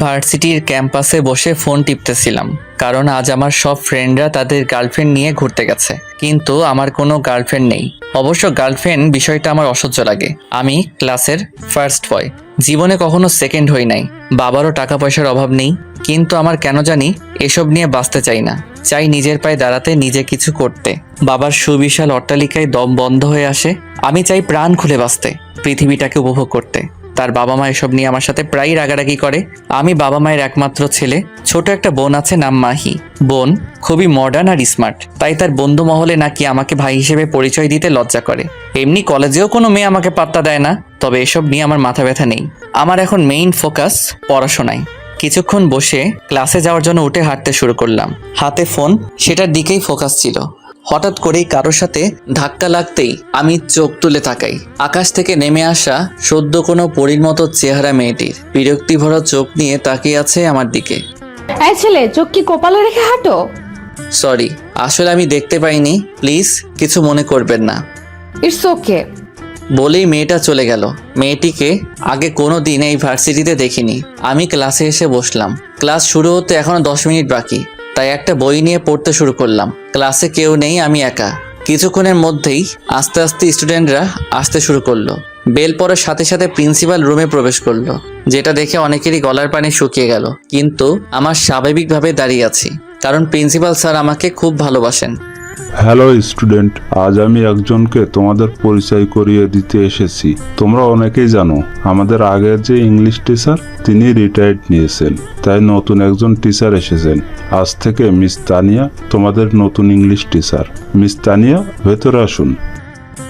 ভার্সিটির ক্যাম্পাসে বসে ফোন টিপতেছিলাম, কারণ আজ আমার সব ফ্রেন্ডরা তাদের গার্লফ্রেন্ড নিয়ে ঘুরতে গেছে, কিন্তু আমার কোনো গার্লফ্রেন্ড নেই। অবশ্য গার্লফ্রেন্ড বিষয়টা আমার অসহ্য লাগে। আমি ক্লাসের ফার্স্ট বয়, জীবনে কখনো সেকেন্ড হই নাই। বাবারও টাকা পয়সার অভাব নেই, কিন্তু আমার কেন জানি এসব নিয়ে বাঁচতে চাই না। চাই নিজের পায়ে দাঁড়াতে, নিজে কিছু করতে। বাবার সুবিশাল অট্টালিকায় দম বন্ধ হয়ে আসে। আমি চাই প্রাণ খুলে বাঁচতে, পৃথিবীটাকে উপভোগ করতে। তার বাবা মা এসব নিয়ে আমার সাথে প্রায় রাগারাগি করে। আমি বাবা মায়ের একমাত্র ছেলে। ছোট একটা বোন আছে, নাম মাহি। বোন খুবই মডার্ন আর স্মার্ট, তাই তার বন্ধু মহলে নাকি আমাকে ভাই হিসেবে পরিচয় দিতে লজ্জা করে। এমনি কলেজেও কোনো মেয়ে আমাকে পাত্তা দেয় না। তবে এসব নিয়ে আমার মাথা ব্যথা নেই। আমার এখন মেইন ফোকাস পড়াশোনায়। কিছুক্ষণ বসে ক্লাসে যাওয়ার জন্য উঠে হাঁটতে শুরু করলাম। হাতে ফোন, সেটার দিকেই ফোকাস ছিল। হঠাৎ করেই কারোর সাথে ধাক্কা লাগতেই আমি চোখ তুলে তাকাই। আকাশ থেকে নেমে আসা সদ্য কোনো পরীর মতো চেহারা মেয়েটির বিরক্তি ভরা চোখ নিয়ে তাকিয়ে আছে আমার দিকে। এই ছেলে, চোখ কি কপালে রেখে হাঁটো? সরি, আসলে আমি দেখতে পাইনি, প্লিজ কিছু মনে করবেন না। It's okay. বলেই মেয়েটা চলে গেল। মেয়েটিকে আগে কোনো দিন এই ভার্সিটিতে দেখিনি। আমি ক্লাসে এসে বসলাম। ক্লাস শুরু হতে এখনো 10 মিনিট বাকি, তাই একটা বই নিয়ে পড়তে শুরু করলাম। ক্লাসে কেউ নেই, আমি একা। কিছুক্ষণের মধ্যেই আস্তে আস্তে স্টুডেন্টরা আসতে শুরু করলো। বেল পড়ার সাথে সাথে প্রিন্সিপাল রুমে প্রবেশ করলো, যেটা দেখে অনেকেরই গলার পানি শুকিয়ে গেল। কিন্তু আমার স্বাভাবিকভাবে দাঁড়িয়ে আছি, কারণ প্রিন্সিপাল স্যার আমাকে খুব ভালোবাসেন। হ্যালো স্টুডেন্ট, আজ আমি একজনকে তোমাদের পরিচয় করিয়ে দিতে এসেছি। তোমরা অনেকেই জানো আমাদের আগের যে ইংলিশ টিচার তিনি রিটায়ার্ড নিয়েছেন, তাই নতুন একজন টিচার এসেছেন। আজ থেকে মিস তানিয়া তোমাদের নতুন ইংলিশ টিচার। মিস তানিয়া, ভেতরে আসুন।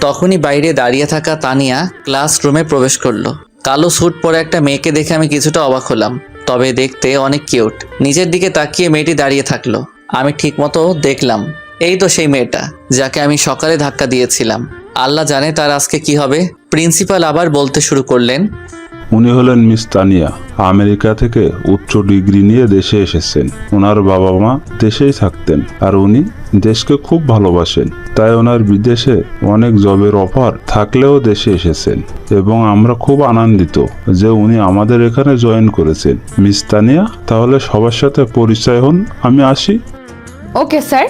তখনই বাইরে দাঁড়িয়ে থাকা তানিয়া ক্লাসরুমে প্রবেশ করলো। কালো স্যুট পরে একটা মেয়েকে দেখে আমি কিছুটা অবাক হলাম, তবে দেখতে অনেক কিউট। নিচের দিকে তাকিয়ে মেয়েটি দাঁড়িয়ে থাকলো। আমি ঠিকমতো দেখলাম, এই তো সেই মেয়েটা যাকে আমি সকালে ধাক্কা দিয়েছিলাম। আল্লাহ জানে তার আজকে কি হবে। প্রিন্সিপাল আবার বলতে শুরু করলেন, উনি হলেন মিস তানিয়া। আমেরিকা থেকে উচ্চ ডিগ্রি নিয়ে দেশে এসেছেন। ওনার বাবা মা দেশেই থাকতেন, আর উনি দেশকে খুব ভালোবাসেন, তাই ওনার বিদেশে অনেক জবের অফার থাকলেও দেশে এসেছেন। এবং আমরা খুব আনন্দিত যে উনি আমাদের এখানে জয়েন করেছেন। মিস তানিয়া, তাহলে সবার সাথে পরিচয় হন। আমি আসি। Okay sir.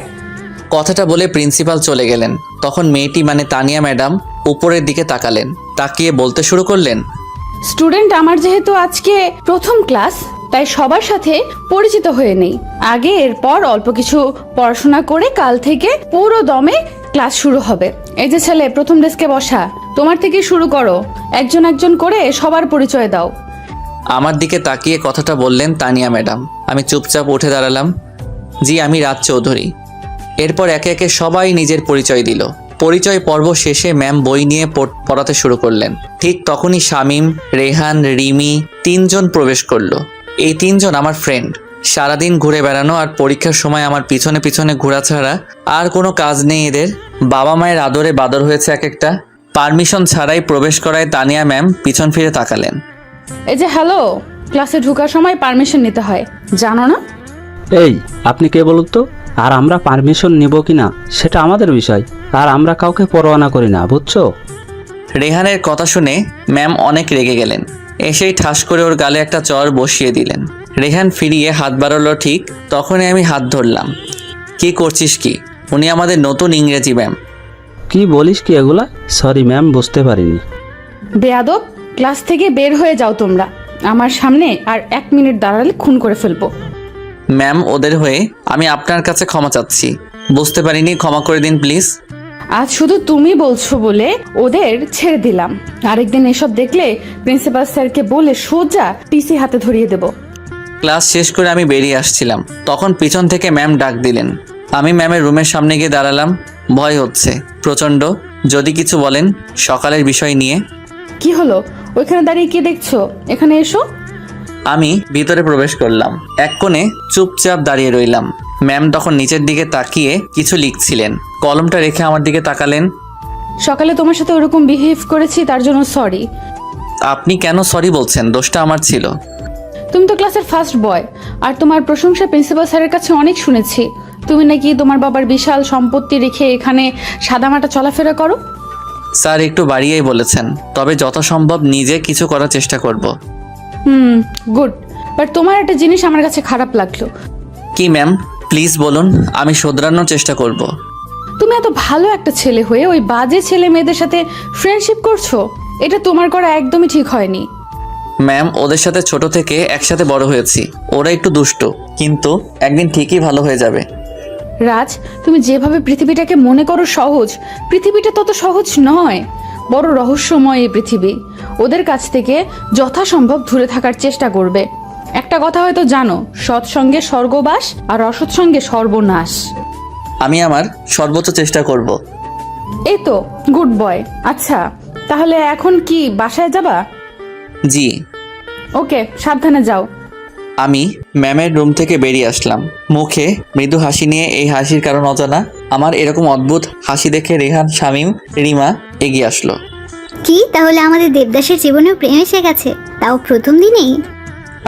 কথাটা বলে প্রিন্সিপাল চলে গেলেন। তখন মেয়েটি মানে তানিয়া ম্যাডাম উপরের দিকে তাকালেন, তাকিয়ে বলতে শুরু করলেন, স্টুডেন্ট আমার যেহেতু আজকে প্রথম ক্লাস, তাই সবার সাথে পরিচিত হয়ে নেই আগে। এরপর অল্প কিছু পড়াশোনা করে কাল থেকে পুরো দমে ক্লাস শুরু হবে। এই যে ছেলে, প্রথম ডেস্কে বসা, তোমার থেকে শুরু করো। একজন একজন করে সবার পরিচয় দাও। আমার দিকে তাকিয়ে কথাটা বললেন তানিয়া ম্যাডাম। আমি চুপচাপ উঠে দাঁড়ালাম। জি, আমি রাজ চৌধুরী। এরপর একে একে সবাই নিজের পরিচয় দিল। পরিচয় পর্ব শেষে ম্যাম বই নিয়ে পড়াতে শুরু করলেন। ঠিক তখনই শামীম, রেহান, রিমি 3 জন প্রবেশ করলো। এই 3 জন আমার ফ্রেন্ড। সারাদিন ঘুরে বেড়ানো আর পরীক্ষার সময় আমার পিছনে পিছনে ঘোরা ছাড়া আর কোনো কাজ নেই এদের। বাবা মায়ের আদরে বাদর হয়েছে এক একটা। পারমিশন ছাড়াই প্রবেশ করায় তানিয়া ম্যাম পিছন ফিরে তাকালেন। এই যে হ্যালো, ক্লাসে ঢোকার সময় পারমিশন নিতে হয়, জানো না? এই, আপনি কে বলুন তো? আর আমরা পারমিশন নিব কিনা সেটা আমাদের বিষয়, আর আমরা কাউকে পরোয়া করি না, বুঝছো? রেহানের কথা শুনে ম্যাম অনেক রেগে গেলেন। এসেই ঠাস করে ওর গালে একটা চর বসিয়ে দিলেন। রেহান ফিরিয়ে হাত বাড়ালো, ঠিক তখনই আমি হাত ধরলাম। কি করছিস কি? উনি আমাদের নতুন ইংরেজি ম্যাম। কি বলিস কি এগুলা? সরি ম্যাম, বুঝতে পারিনি। বেয়াদব, ক্লাস থেকে বের হয়ে যাও তোমরা। আমার সামনে আর 1 মিনিট দাঁড়ালে খুন করে ফেলবো। ম্যাম, ওদের হয়ে আমি আপনার কাছে ক্ষমা চাচ্ছি। বুঝতে পারিনি, ক্ষমা করে দিন প্লিজ। আজ শুধু তুমি বলছো বলে ওদের ছেড়ে দিলাম। আরেকদিন এসব দেখলে প্রিন্সিপাল স্যারকে বলে সোজা টিসি হাতে ধরিয়ে দেব। ক্লাস শেষ করে আমি বেরিয়ে আসছিলাম, তখন পিছন থেকে ম্যাম ডাক দিলেন। আমি ম্যামের রুমের সামনে গিয়ে দাঁড়ালাম। ভয় হচ্ছে প্রচণ্ড। যদি কিছু বলেন সকালের বিষয় নিয়ে। কি হলো? ওইখানে দাঁড়িয়ে কি দেখছো? এখানে এসো। আমি ভিতরে প্রবেশ করলাম। এক কোণে চুপচাপ দাঁড়িয়ে রইলাম। ম্যাম তখন নিচের দিকে তাকিয়ে কিছু লিখছিলেন। কলমটা রেখে আমার দিকে তাকালেন। সকালে তোমার সাথে ওরকম বিহেভ করেছি, তার জন্য সরি। আপনি কেন সরি বলছেন? দোষটা আমার ছিল। তুমি তো ক্লাসের ফার্স্ট বয়, আর তোমার প্রশংসা প্রিন্সিপাল স্যারের কাছে অনেক শুনেছি। তুমি নাকি তোমার বাবার বিশাল সম্পত্তি রেখে এখানে সাদামাটা চলাফেরা করো। স্যার একটু বাড়িয়েই বলেছেন, তবে যত সম্ভব নিজে কিছু করার চেষ্টা করব। গুড। বাট তোমার একটা জিনিস আমার কাছে খারাপ লাগলো। কি ম্যাম, প্লিজ বলুন, আমি শোধরানোর চেষ্টা করব। তুমি এত ভালো একটা ছেলে হয়ে ওই বাজে ছেলে মেয়েদের সাথে ফ্রেন্ডশিপ করছো, এটা তোমার করা একদমই ঠিক হয়নি। ম্যাম, ওদের সাথে ছোট থেকে একসাথে বড় হয়েছি। ওরা একটু দুষ্ট, কিন্তু একদিন ঠিকই ভালো হয়ে যাবে। রাজ, তুমি যেভাবে পৃথিবীটাকে মনে করো সহজ, পৃথিবীটা তত সহজ নয়। বড় রহস্যময় এই পৃথিবী। ওদের কাছ থেকে যথাসম্ভব দূরে থাকার চেষ্টা করবে। একটা কথা হয়তো জানো, সৎসঙ্গে স্বর্গবাস আর অসৎ সঙ্গে সর্বনাশ। আমি আমার সর্বোচ্চ চেষ্টা করব। এই তো, গুড বয়। আচ্ছা, তাহলে এখন কি বাসায় যাবা? জি। ওকে, সাবধানে যাও। আমি ম্যামের রুম থেকে বেরিয়ে আসলাম, মুখে মৃদু হাসি নিয়ে। এই হাসির কারণ অজানা। আমার এরকম অদ্ভুত হাসি দেখে রেহান, শামীম, রিমা এগিয়ে আসলো। কি তাহলে আমাদের দেবদাসের জীবনেও প্রেম এসে গেছে, তাও প্রথম দিনেই?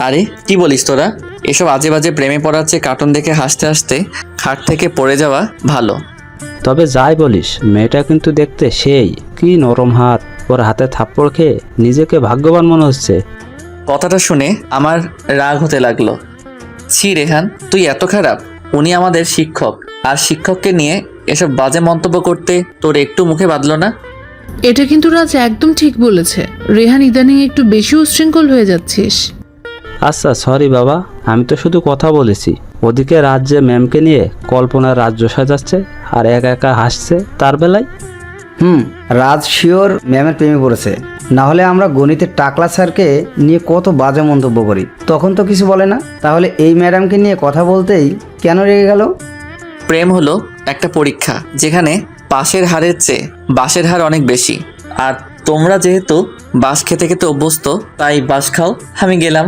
আরে কি বলিস তোরা? এসব আজে বাজে প্রেমে পড়ার চেয়ে কার্টুন দেখে হাসতে হাসতে খাট থেকে পড়ে যাওয়া ভালো। তবে যাই বলিস, মেয়েটা কিন্তু দেখতে সেই, কি নরম হাত। ওর হাতে থাপ্পড় খেয়ে নিজেকে ভাগ্যবান মনে হচ্ছে। কথাটা শুনে আমার রাগ হতে লাগলো। ছি রেহান, তুই এত খারাপ? উনি আমাদের শিক্ষক, আর শিক্ষককে নিয়ে এসব বাজে মন্তব্য করতে তোর একটু মুখে বাঁধলো না? এটা কিন্তু রাজ একদম ঠিক বলেছে। রেহান, ইদানিং একটু বেশি উচ্ছৃঙ্খল হয়ে যাচ্ছিস। আচ্ছা সরি বাবা, আমি তো শুধু কথা বলেছি। ওদিকে রাজ্যে ম্যামকে নিয়ে কল্পনার রাজ্য সাজাচ্ছে আর একা একা হাসছে তার বেলায়। রাজ শিওর ম্যামের প্রেমে পড়েছে। না হলে আমরা গণিতের টাকলা স্যারকে নিয়ে কত বাজে মন্তব্য করি, তখন তো কিছু বলে না। তাহলে এই ম্যাডামকে নিয়ে কথা বলতেই কেন রেগে গেল? প্রেম হলো একটা পরীক্ষা, যেখানে পাশের হারের চেয়ে বাঁশের হার অনেক বেশি। আর তোমরা যেহেতু বাঁশ খেতে খেতে অভ্যস্ত, তাই বাঁশ খাও, আমি গেলাম।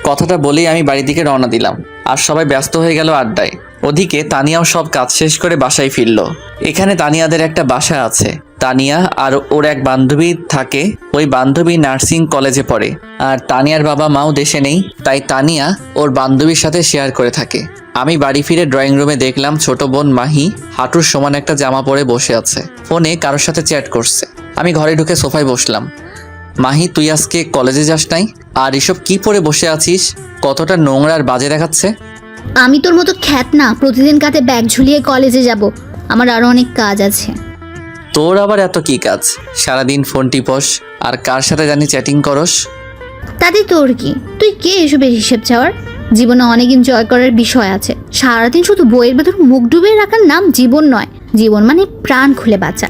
কথাটা বলেই আমি বাড়ির দিকে রওনা দিলাম, আর সবাই ব্যস্ত হয়ে গেল আড্ডায়। ওদিকে তানিয়াও সব কাজ শেষ করে বাসায় ফিরল। এখানে তানিয়াদের একটা বাসা আছে। তানিয়া আর ওর এক বান্ধবী থাকে। ওই বান্ধবী নার্সিং কলেজে পড়ে, আর তানিয়ার বাবা মাও দেশে নেই, তাই তানিয়া ওর বান্ধবীর সাথে শেয়ার করে থাকে। আমি বাড়ি ফিরে ড্রয়িং রুমে দেখলাম ছোট বোন মাহি হাঁটুর সমান একটা জামা পরে বসে আছে, ফোনে কারোর সাথে চ্যাট করছে। আমি ঘরে ঢুকে সোফায় বসলাম। মাহি, তুই আজকে কলেজে যাস নাই? আর এসব কি পরে বসে আছিস? কতটা নোংরা আর বাজে দেখাচ্ছে। আমি তোর মতো খ্যাত না প্রতিদিন কাঁধে ব্যাগ ঝুলিয়ে কলেজে যাব। আমার আরো অনেক কাজ আছে। তোর আবার এত কি কাজ? সারাদিন ফোন টিপস আর কার সাথে জানি চ্যাটিং করস। তাতে তোর কি? তুই কে এসবের হিসেব চাওয়ার? জীবনে অনেক এনজয় করার বিষয় আছে। সারাদিন শুধু বইয়ের ভেতর মুখ ডুবিয়ে রাখার নাম জীবন নয়। জীবন মানে প্রাণ খুলে বাঁচা।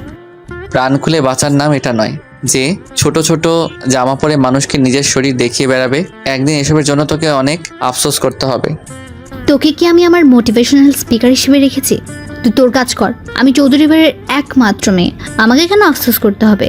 প্রাণ খুলে বাঁচার নাম এটা নয় যে ছোট ছোট জামা পরে মানুষকে নিজের শরীর দেখিয়ে বেড়াবে। একদিন এসবের জন্য তোকে অনেক আফসোস করতে হবে। তোকে কি আমি আমার মোটিভেশনাল স্পিকার হিসেবে রেখেছি? তুই তোর কাজ কর। আমি চৌধুরী বাড়ির একমাত্র মেয়ে, আমাকে কেন আফসোস করতে হবে?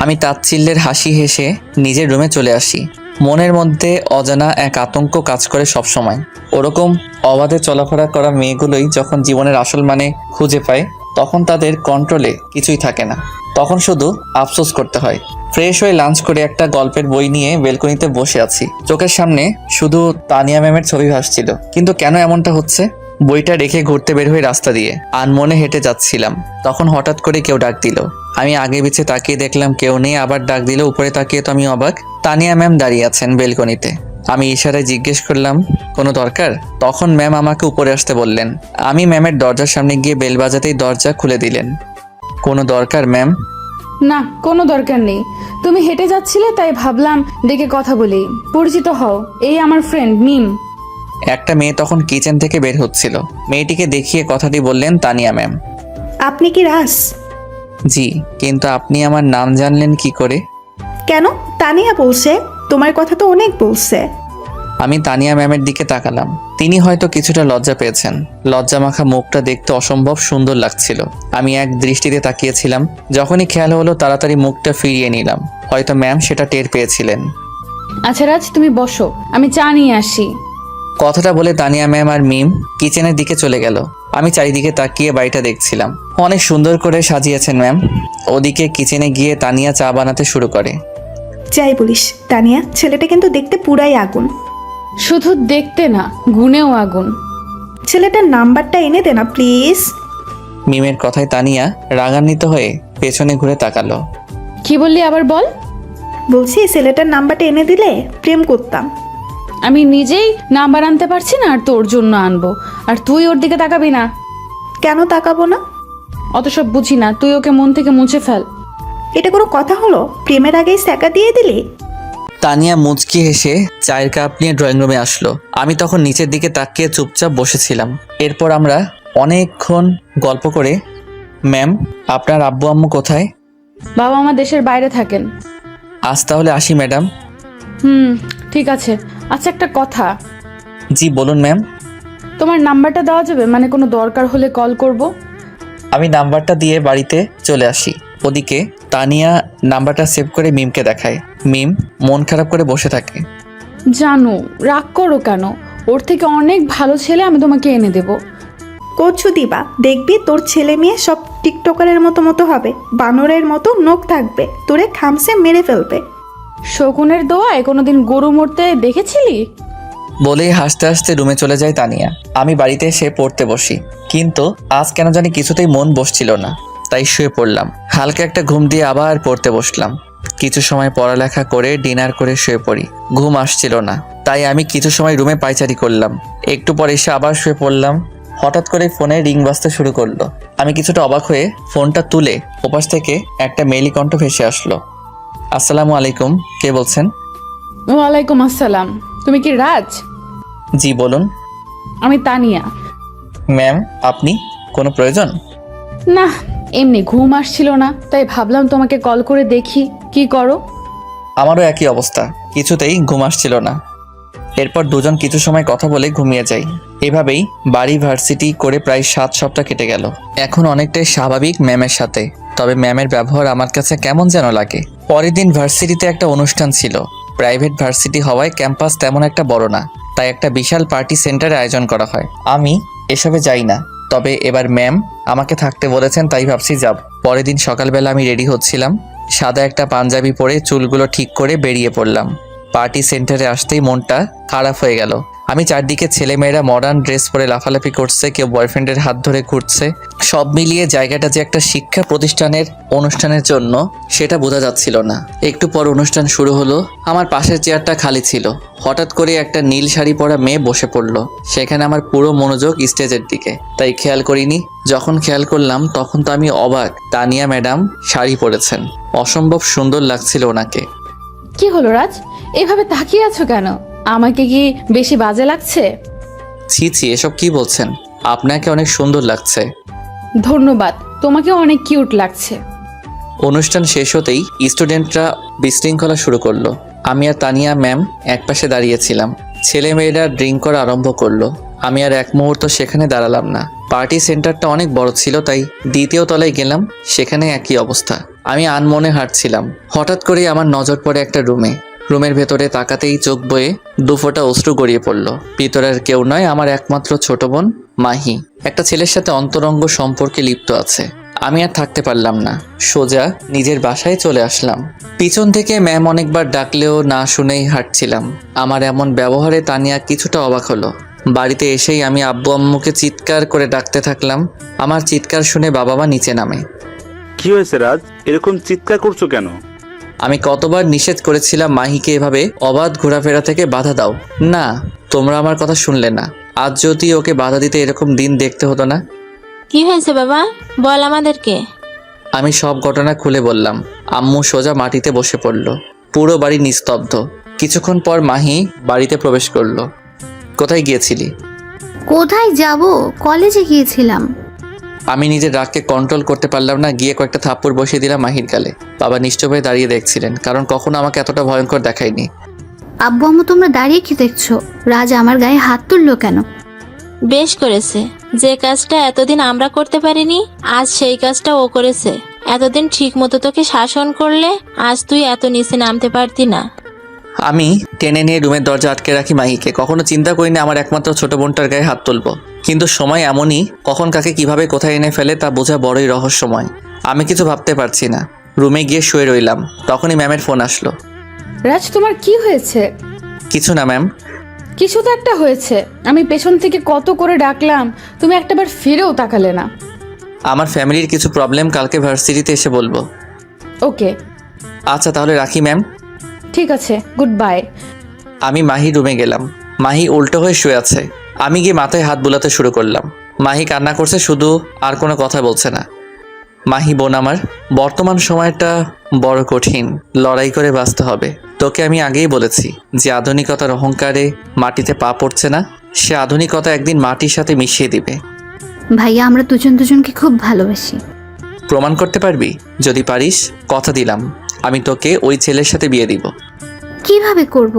আমি তাচ্ছিল্যের হাসি হেসে নিজের রুমে চলে আসি। মনের মধ্যে অজানা এক আতঙ্ক কাজ করে সব সময়। ওরকম অবাধে চলাফেরা করা মেয়েগুলোই যখন জীবনের আসল মানে খুঁজে পায়, তখন তাদের কন্ট্রোলে কিছুই থাকে না। তখন শুধু আফসোস করতে হয়। ফ্রেশ হয়ে লাঞ্চ করে একটা গল্পের বই নিয়ে বেলকনিতে বসে আছি। চোখের সামনে শুধু তানিয়া ম্যামের ছবি ভাসছিল। কিন্তু কেন এমনটা হচ্ছে? বইটা রেখে ঘুরতে বের হয়ে রাস্তা দিয়ে আনমনে হেঁটে যাচ্ছিলাম। তখন হঠাৎ করে কেউ ডাক দিল। আমি আগে পিছে তাকিয়ে দেখলাম কেউ নেই। আবার ডাক দিল। উপরে তাকিয়ে তো আমি অবাক। তানিয়া ম্যাম দাঁড়িয়ে আছেন বেলকনিতে। আমি ইশারায় জিজ্ঞেস করলাম, কোনো দরকার? তখন ম্যাম আমাকে উপরে আসতে বললেন। আমি ম্যামের দরজার সামনে গিয়ে বেল বাজাতেই দরজা খুলে দিলেন। কোনো দরকার ম্যাম? না, কোনো দরকার নেই। তুমি হেঁটে যাচ্ছিলে তাই ভাবলাম ডেকে কথা বলি। পরিচিত হও, এই আমার ফ্রেন্ড মিম। একটা মেয়ে তখন কিচেন থেকে বের হচ্ছিল। মেয়েটিকে দেখিয়ে কথাটি বললেন তানিয়া ম্যাম। আপনি কি রাস? জি, কিন্তু আপনি আমার নাম জানলেন কি করে? কেন? তানিয়া বলছে, তোমার কথা তো অনেক বলছে। আমি তানিয়া ম্যামের দিকে তাকালাম। তিনি হয়তো কিছুটা লজ্জা পেয়েছেন। লজ্জা মাখা মুখটা দেখতে অসম্ভব সুন্দর লাগছিল। আমি এক দৃষ্টিতে তাকিয়েছিলাম। যখনই খেয়াল হলো তাড়াতাড়ি মুখটা ফিরিয়ে নিলাম। হয়তো ম্যাম সেটা টের পেয়েছিলেন। আচ্ছা রাজ, তুমি বসো, আমি চা নিয়ে আসি। কথাটা বলে তানিয়া ম্যাম আর মিম কিচেনের দিকে চলে গেল। আমি চারিদিকে তাকিয়ে বাড়িটা দেখছিলাম। অনেক সুন্দর করে সাজিয়েছেন ম্যাম। ওদিকে কিচেনে গিয়ে তানিয়া চা বানাতে শুরু করে। যাই বলিস তানিয়া, ছেলেটা কিন্তু দেখতে পুরাই আগুন। শুধু দেখতে না, গুণেও আগুন। ছেলেটার নাম্বারটা এনে দে না প্লিজ। মিমের কথায় তানিয়া রাগান্বিত হয়ে পেছনে ঘুরে তাকালো। কি বললি আবার বল? বলছি ছেলেটার নাম্বারটা এনে দিলে প্রেম করতাম। আমি নিজেই নাম্বার আনতে পারছি না আর তোর জন্য আনবো, আর তুই ওর দিকে তাকাবি না। কেন তাকাবো না? অত সব বুঝি না, তুই ওকে মন থেকে মুছে ফেল। এটা কোনো কথা হলো? প্রেমের আগেই স্যাকা দিয়ে দিলি? তানিয়া মুচকি হেসে চায়ের কাপ নিয়ে ড্রয়িং রুমে আসলো। আমি তখন নিচের দিকে তাকিয়ে চুপচাপ বসেছিলাম। এরপর আমরা অনেকক্ষণ গল্প করে, ম্যাম আপনার আব্বু আম্মু কোথায়? বাবা আমার দেশের বাইরে থাকেন। আজ তাহলে আসি ম্যাডাম। ঠিক আছে। আচ্ছা, একটা কথা, জি বলুন ম্যাম। তোমার নাম্বারটা দেওয়া যাবে? মানে কোনো দরকার হলে কল করব। আমি নাম্বারটা দিয়ে বাড়িতে চলে আসি। ওদিকে তানিয়া নাম্বারটা সেভ করে মিমকে দেখায়। মিম মন খারাপ করে বসে থাকে। জানো, রাগ করো কেন? ওর থেকে অনেক ভালো ছেলে আমি তোমাকে এনে দেব। করছু দিবা, দেখবি তোর ছেলে মেয়ে সব টিকটকারের মতো হবে, বানরের মতো নখ থাকবে, তোরে খামসে মেরে ফেলবে। শকুনের দোয়ায় কোনোদিন গরু মরতে দেখেছিলি? বলেই হাসতে হাসতে রুমে চলে যায় তানিয়া। আমি বাড়িতে এসে পড়তে বসি, কিন্তু আজ কেন জানি কিছুতেই মন বসছিল না, তাই শুয়ে পড়লাম। হালকা একটা ঘুম দিয়ে আবার পড়তে বসলাম। কিছু সময় পড়ালেখা করে ডিনার করে শুয়ে পড়ি। ঘুম আসছিল না, তাই আমি কিছু সময় রুমে পায়চারি করলাম। একটু পর এসে আবার শুয়ে পড়লাম। হঠাৎ করে ফোনে রিং বাজতে শুরু করলো। আমি কিছুটা অবাক হয়ে ফোনটা তুলে ওপাশ থেকে একটা মেইলি কণ্ঠ ভেসে আসলো। আসসালামু আলাইকুম, কে বলছেন? ওয়ালাইকুম আসসালাম। তুমি কি রাজ? জি বলুন। আমি তানিয়া। ম্যাম আপনি, কোনো প্রয়োজন? না, এমনি ঘুম আসছিল না, তাই ভাবলাম তোমাকে কল করে দেখি কি করো। আমারও একই অবস্থা, কিছুতেই ঘুম আসছিল না। এরপর দুজন কিছু সময় কথা বলে ঘুমিয়ে যাই। এভাবেই বাড়ি ভার্সিটি করে প্রায় 7 সপ্তাহ কেটে গেল। এখন অনেকটাই স্বাভাবিক ম্যামের সাথে, তবে ম্যামের ব্যবহার আমার কাছে কেমন যেন লাগে। পরের দিন ভার্সিটিতে একটা অনুষ্ঠান ছিল। প্রাইভেট ভার্সিটি হওয়ায় ক্যাম্পাস তেমন একটা বড় না, তাই একটা বিশাল পার্টি সেন্টারে আয়োজন করা হয়। আমি এসবে যাই না, তবে এবার ম্যাম আমাকে থাকতে বলেছেন, তাই ভাবছি যাব। পরের দিন সকালবেলা আমি রেডি হচ্ছিলাম, সাদা একটা পাঞ্জাবি পরে চুলগুলো ঠিক করে বেরিয়ে পড়লাম। পার্টি সেন্টারে আসতেই মনটা খারাপ হয়ে গেল। আমি চারদিকে ছেলেমেয়েরা মডার্ন ড্রেস পরে লাফালাফি করছে, কেউ বয়ফ্রেন্ডের হাত ধরে ঘুরছে। সব মিলিয়ে জায়গাটা যে একটা শিক্ষা প্রতিষ্ঠানের অনুষ্ঠানের জন্য সেটা বোঝা যাচ্ছিল না। একটু পর অনুষ্ঠান শুরু হলো। আমার পাশের চেয়ারটা খালি ছিল। হঠাৎ করে একটা নীল শাড়ি পরা মেয়ে বসে পড়লো। সেখানে আমার পুরো মনোযোগ স্টেজের দিকে, তাই খেয়াল করিনি। যখন খেয়াল করলাম তখন তো আমি অবাক। তানিয়া ম্যাডাম শাড়ি পরেছেন, অসম্ভব সুন্দর লাগছিল ওনাকে। কি হলো রাজ, এভাবে তাকিয়ে আছো কেন? আমাকে কি বেশি বাজে লাগছে? ছি ছি, এসব কি বলছেন? আপনাকে অনেক সুন্দর লাগছে। ধন্যবাদ, তোমাকে অনেক কিউট লাগছে। অনুষ্ঠান শেষ হতেই স্টুডেন্টরা বিশৃঙ্খলা শুরু করলো। আমি আর তানিয়া ম্যাম একপাশে দাঁড়িয়েছিলাম। ছেলে মেয়েরা ড্রিঙ্ক করা আরম্ভ করলো। আমি আর এক মুহূর্ত সেখানে দাঁড়ালাম না। পার্টি সেন্টারটা অনেক বড় ছিল, তাই দ্বিতীয় তলায় গেলাম, সেখানে একই অবস্থা। আমি আনমনে হাঁটছিলাম। হঠাৎ করেই আমার নজর পড়ে একটা রুমে। রুমের ভেতরে তাকাতেই চোখ বয়ে 2 ফোঁটা অশ্রু গড়িয়ে পড়ল। ভিতরের কেউ নয়, আমার একমাত্র ছোট বোন মাহি একটা ছেলের সাথে অন্তরঙ্গ সম্পর্কে লিপ্ত আছে। আমি আর থাকতে পারলাম না, সোজা নিজের বাসায় চলে আসলাম। পিছন থেকে ম্যাম অনেকবার ডাকলেও না শুনেই হাঁটছিলাম। আমার এমন ব্যবহারে তানিয়া কিছুটা অবাক হলো। বাড়িতে এসেই আমি আব্বু আম্মুকে চিৎকার করে ডাকতে থাকলাম। আমার চিৎকার শুনে বাবা মা নিচে নামে। কি হয়েছে রাজ, এরকম চিৎকার করছো কেন? আমি কতবার নিষেধ করেছিলাম মাহিকে এভাবে অবাধ ঘোরাফেরা থেকে বাধা দাও, না তোমরা আমার কথা শুনলে না। আজ যদি ওকে বাধা দিতে এরকম দিন দেখতে হতো না। কি হয়েছে বাবা, বল আমাদেরকে। আমি সব ঘটনা খুলে বললাম। আম্মু সোজা মাটিতে বসে পড়ল। পুরো বাড়ি নিস্তব্ধ। কিছুক্ষণ পর মাহি বাড়িতে প্রবেশ করলো। কোথায় গিয়েছিলি? কোথায় যাব, কলেজে গিয়েছিলাম। আমি নিজের রাগকে কন্ট্রোল করতে পারলাম না, গিয়ে কয়েকটা থাপ্পড় বসিয়ে দিলাম মাহির গালে। বাবা নিশ্চয় হয়ে দাঁড়িয়ে দেখছিলেন, কারণ কখনো আমাকে এতটা ভয়ঙ্কর দেখায়নি। আব্বু আম্মু তোমরা দাঁড়িয়ে কি দেখছো? রাজ আমার গায়ে হাত তুললো কেন? বেশ করেছে, যে কাজটা এতদিন আমরা করতে পারিনি আজ সেই কাজটা ও করেছে। এতদিন ঠিক মতো তোকে শাসন করলে আজ তুই এত নিচে নামতে পারতি না। আমি টেনে নিয়ে রুমের দরজা আটকে রাখি মাহিকে। কখনো চিন্তা করিনি আমার একমাত্র ছোট বোনটার গায়ে হাত তুলবো, কিন্তু সময় এমনই, কখন কাকে কিভাবে কোথায় এনে ফেলে তা বোঝা বড়ই রহস্যময়। আমি কিছু ভাবতে পারছি না। রুমে গিয়ে শুয়ে রইলাম। তখনই ম্যামের ফোন আসলো। রাজ, তোমার কি হয়েছে? কিছু না ম্যাম। কিছু তো একটা হয়েছে। আমি পেছন থেকে কত করে ডাকলাম, তুমি একটাবার ফিরেও তাকালে না। আমার ফ্যামিলির কিছু প্রবলেম, কালকে ভার্সিটিতে এসে বলবো। ওকে আচ্ছা তাহলে রাখি ম্যাম। ঠিক আছে, গুড বাই। আমি মাহি রুমে গেলাম। মাহি উল্টো হয়ে শুয়ে আছে। আমি গিয়ে মাথায় হাত বুলাতে শুরু করলাম। মাহি কান্না করছে শুধু, আর কোনো কথা বলছে না। মাহি বোন আমার, বর্তমান সময়টা বড় কঠিন, লড়াই করে বাঁচতে হবে। তোকে আমি আগেই বলেছি যে আধুনিকতার অহংকারে মাটিতে পা পড়ছে না, সে আধুনিকতা একদিন মাটির সাথে মিশিয়ে দিবে। ভাইয়া আমরা দুজন দুজনকে খুব ভালোবাসি। প্রমাণ করতে পারবি? যদি পারিস, কথা দিলাম আমি তোকে ওই ছেলের সাথে বিয়ে দিব। কিভাবে করব?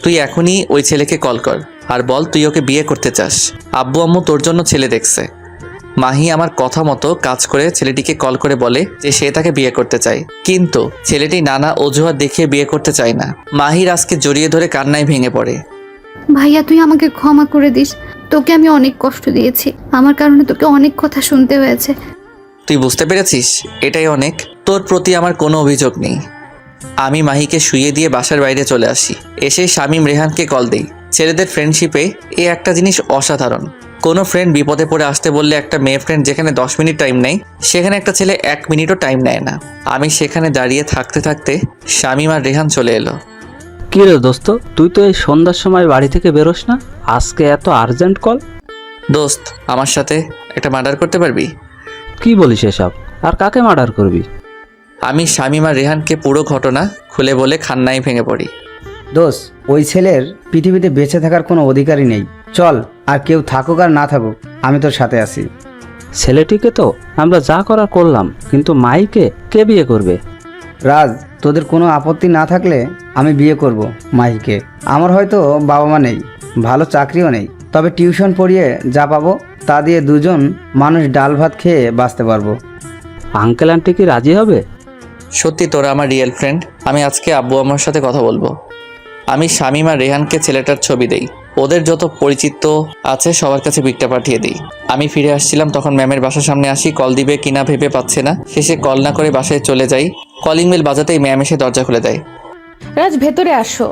তুই এখনই ওই ছেলেকে কল কর আর বল তুই ওকে বিয়ে করতে চাস। আব্বু আম্মু তোর জন্য ছেলে দেখছে। মাহি আমার কথা মতো কাজ করে ছেলেটিকে কল করে বলে যে সে তাকে বিয়ে করতে চায়, কিন্তু ছেলেটি নানা অজুহাত দেখিয়ে বিয়ে করতে চায় না। মাহির আজকে জড়িয়ে ধরে কান্নায় ভেঙে পড়ে। ভাইয়া তুই আমাকে ক্ষমা করে দিস, তোকে আমি অনেক কষ্ট দিয়েছি, আমার কারণে তোকে অনেক কথা শুনতে হয়েছে। তুই বুঝতে পেরেছিস? এটাই অনেক। তোর প্রতি আমার কোনো অভিযোগ নেই। আমি মাহিকে শুইয়ে দিয়ে বাসার বাইরে চলে আসি। এসে শামীম রেহানকে কল দেই। ছেলেদের ফ্রেন্ডশিপে এই একটা জিনিস অসাধারণ। কোনো ফ্রেন্ড বিপদে পড়ে আসতে বললে একটা মেয়ে ফ্রেন্ড যেখানে 10 মিনিট টাইম নেয়, সেখানে একটা ছেলে 1 মিনিটও টাইম নেয় না। আমি সেখানে দাঁড়িয়ে থাকতে থাকতে শামীম আর রেহান চলে এলো। কি রে দোস্ত, তুই তো এই সন্ধ্যার সময় বাড়ি থেকে বেরোস না, আজকে এত আর্জেন্ট কল? দোস্ত, আমার সাথে একটা মার্ডার করতে পারবি? কি বলিস এসব? আর কাকে মার্ডার করবি? আমি শামীম আর রেহানকে পুরো ঘটনা খুলে বলে খান্নায় ভেঙে পড়ি। দোষ, ওই ছেলের পৃথিবীতে বেঁচে থাকার কোনো অধিকারই নেই। চল, আর কেউ থাকুক আর না থাকুক, আমি তোর সাথে আছি। ছেলেটিকে তো আমরা যা করার করলাম, কিন্তু মাইকে কে বিয়ে করবে? রাজ, তোদের কোনো আপত্তি না থাকলে আমি বিয়ে করব মাহিকে। আমার হয়তো বাবা মা নেই, ভালো চাকরিও নেই, তবে টিউশন পড়িয়ে যা পাবো তা দিয়ে দুজন মানুষ ডাল ভাত খেয়ে বাঁচতে পারবো। আঙ্কেল আন্টি কি রাজি হবে? সত্যি তোরা আমার রিয়েল ফ্রেন্ড। আমি আজকে আব্বু আমার সাথে কথা বলবো। আমি শামীম আর রেহানকে ছেলেটার ছবি দেই। ওদের যত পরিচিত আছে সবার কাছে পিকটা পাঠিয়ে দিই। আমি ফিরে আসছিলাম তখন ম্যামের বাসার সামনে আসি। কল দিবে কিনা ভেবে পাচ্ছে না। শেষে কল না করে বাসায় চলে যাই। কলিং বেল বাজাতেই ম্যাম এসে দরজা খুলে দেয়। রাজ ভেতরে আসো।